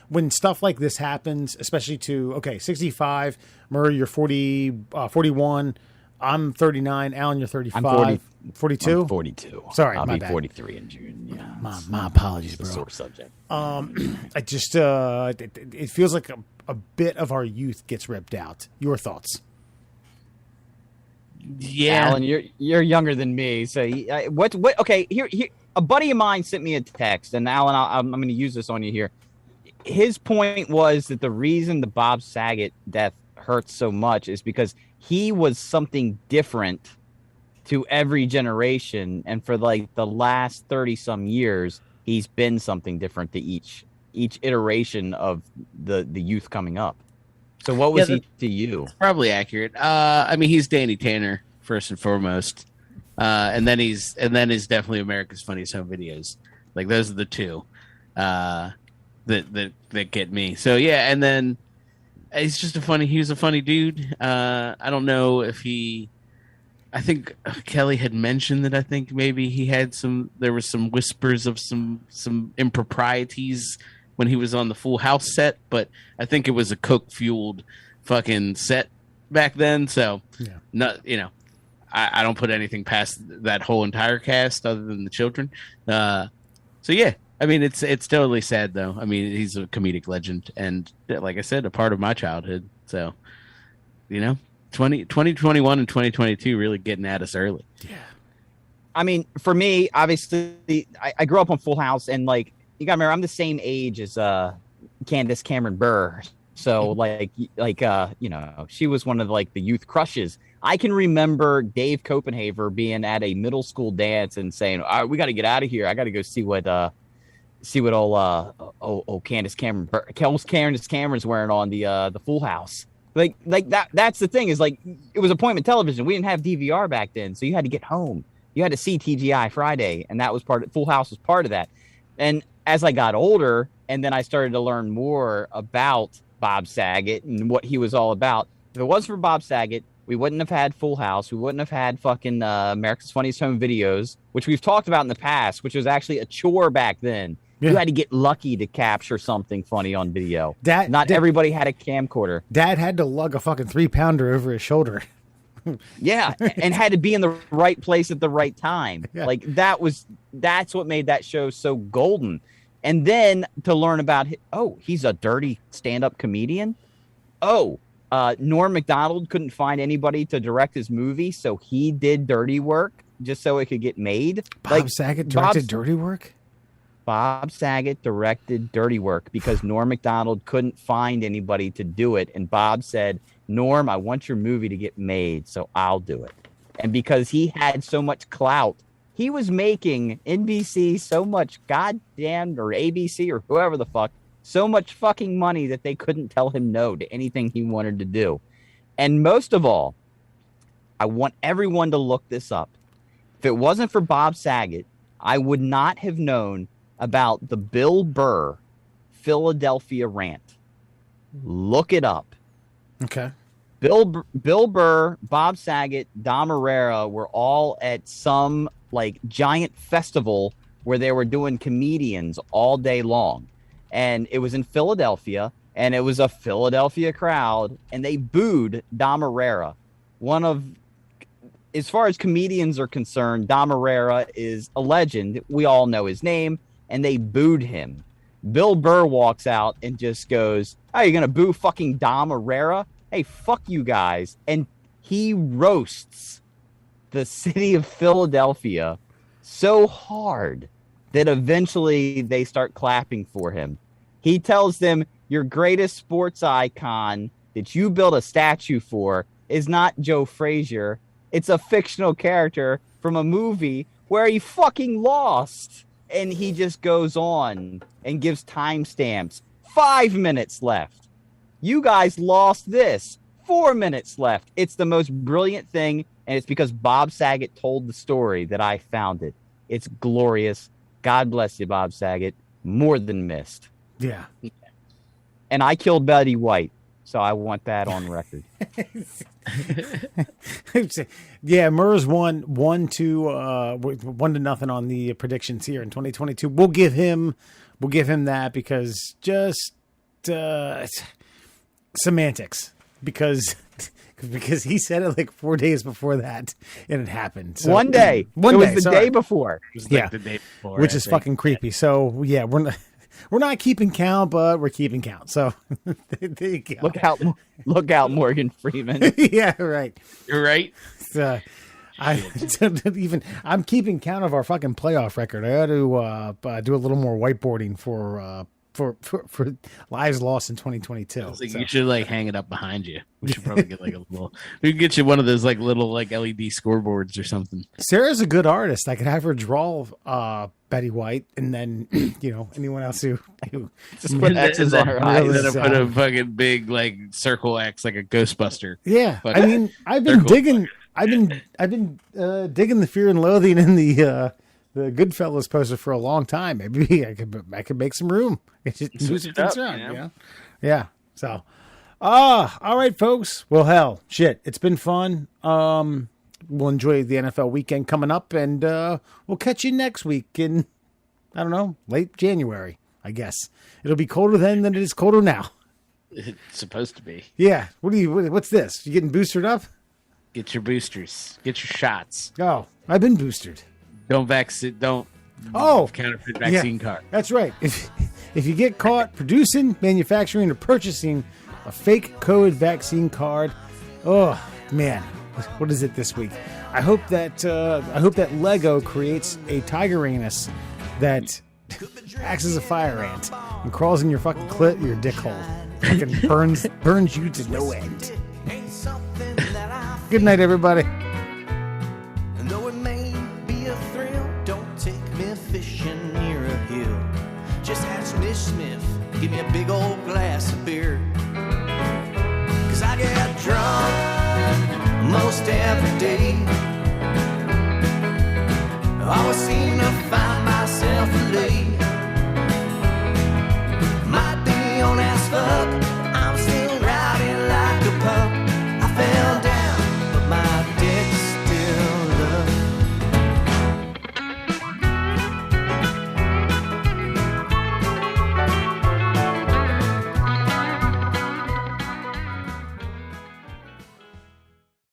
When stuff like this happens, especially 65, Murray, you're 41. I'm 39. Alan, you're 35. 42? I'm 42. Sorry, I'll my be bad. 43 in June. Yeah. My apologies, bro. Sore subject. I just, it feels like a bit of our youth gets ripped out. Your thoughts? Yeah. Alan, you're younger than me. So what? Okay, here. A buddy of mine sent me a text, and Alan, I'm going to use this on you here. His point was that the reason the Bob Saget death hurts so much is because he was something different to every generation, and for like the last 30 some years, he's been something different to each iteration of the youth coming up. So what was he to you? Probably accurate. I mean, he's Danny Tanner first and foremost. And then he's definitely America's Funniest Home Videos. Like those are the two that get me. So yeah, and then he's just he was a funny dude. I don't know if I think Kelly had mentioned that I think maybe there was some whispers of some improprieties when he was on the Full House set, but I think it was a coke fueled fucking set back then. So I don't put anything past that whole entire cast other than the children. So yeah, I mean, it's totally sad though. I mean, he's a comedic legend and like I said, a part of my childhood. So, 2021 and 2022 really getting at us early. Yeah. I mean, for me, obviously I grew up on Full House and like, you gotta remember, I'm the same age as Candace Cameron Bure. So she was one of like the youth crushes. I can remember Dave Copenhaver being at a middle school dance and saying, "All right, we got to get out of here. I got to go see what Candace Cameron's wearing on the Full House." Like that. That's the thing is like it was appointment television. We didn't have DVR back then, so you had to get home. You had to see TGI Friday, and that was Full House was part of that. And as I got older, and then I started to learn more about Bob Saget and what he was all about. If it wasn't for Bob Saget, we wouldn't have had Full House. We wouldn't have had fucking America's Funniest Home Videos, which we've talked about in the past, which was actually a chore back then. Yeah. You had to get lucky to capture something funny on video. Not everybody had a camcorder. Dad had to lug a fucking 3-pounder over his shoulder. Yeah, and had to be in the right place at the right time. Yeah. Like that's what made that show so golden. And then to learn about, he's a dirty stand-up comedian. Norm Macdonald couldn't find anybody to direct his movie, so he did dirty work just so it could get made. Bob Saget directed dirty work? Bob Saget directed dirty work because Norm Macdonald couldn't find anybody to do it. And Bob said, "Norm, I want your movie to get made, so I'll do it." And because he had so much clout, he was making NBC so much goddamn, or ABC or whoever the fuck, so much fucking money that they couldn't tell him no to anything he wanted to do. And most of all, I want everyone to look this up. If it wasn't for Bob Saget, I would not have known about the Bill Burr Philadelphia rant. Look it up. Okay. Bill Burr, Bob Saget, Dom Herrera were all at some like giant festival where they were doing comedians all day long. And it was in Philadelphia, and it was a Philadelphia crowd, and they booed Dom Herrera. As far as comedians are concerned, Dom Herrera is a legend. We all know his name, and they booed him. Bill Burr walks out and just goes, "Oh, you're going to boo fucking Dom Herrera? Hey, fuck you guys." And he roasts the city of Philadelphia so hard that eventually they start clapping for him. He tells them, your greatest sports icon that you built a statue for is not Joe Frazier. It's a fictional character from a movie where he fucking lost. And he just goes on and gives timestamps. 5 minutes left. You guys lost this. 4 minutes left. It's the most brilliant thing, and it's because Bob Saget told the story that I found it. It's glorious. God bless you, Bob Saget. More than missed. Yeah. And I killed Betty White, so I want that on record. Yeah, Murs won 1-0 on the predictions here in 2022. We'll give him that because just semantics. Because he said it like 4 days before that, and it happened. So, One day. It was the day before. It was like the day before, which is fucking creepy. So yeah, we're not keeping count, but we're keeping count. So there you go. Look out, Morgan Freeman. Yeah, right. You're right. I'm keeping count of our fucking playoff record. I ought to do a little more whiteboarding for lives lost in 2022. You should like hang it up behind you. We should probably get like a little. We could get you one of those like little like LED scoreboards or something. Sarah's a good artist. I could have her draw Betty White, and then anyone else who just put X's on her eyes. And then put a fucking big like circle X like a Ghostbuster. Yeah, but, I mean, I've been digging the Fear and Loathing in the Goodfellas poster for a long time. Maybe I could make some room. Move some things around. Yeah. So, all right, folks. Well, hell, shit. It's been fun. We'll enjoy the NFL weekend coming up, and we'll catch you next week in, I don't know, late January, I guess. It'll be colder then than it is colder now. It's supposed to be. Yeah. What's this? You getting boosted up? Get your boosters. Get your shots. Oh, I've been boosted. Don't counterfeit vaccine card. That's right. If you get caught producing, manufacturing, or purchasing a fake COVID vaccine card, oh man, what is it this week? I hope that Lego creates a tiger anus that acts as a fire ant and crawls in your fucking clit or your dick hole. Fucking burns you to no end. Good night, everybody. And though it may be a thrill, don't take me fishing near a hill. Just ask Miss Smith, give me a big old glass of beer. 'Cause I get drunk most every day. I always seem to find myself late.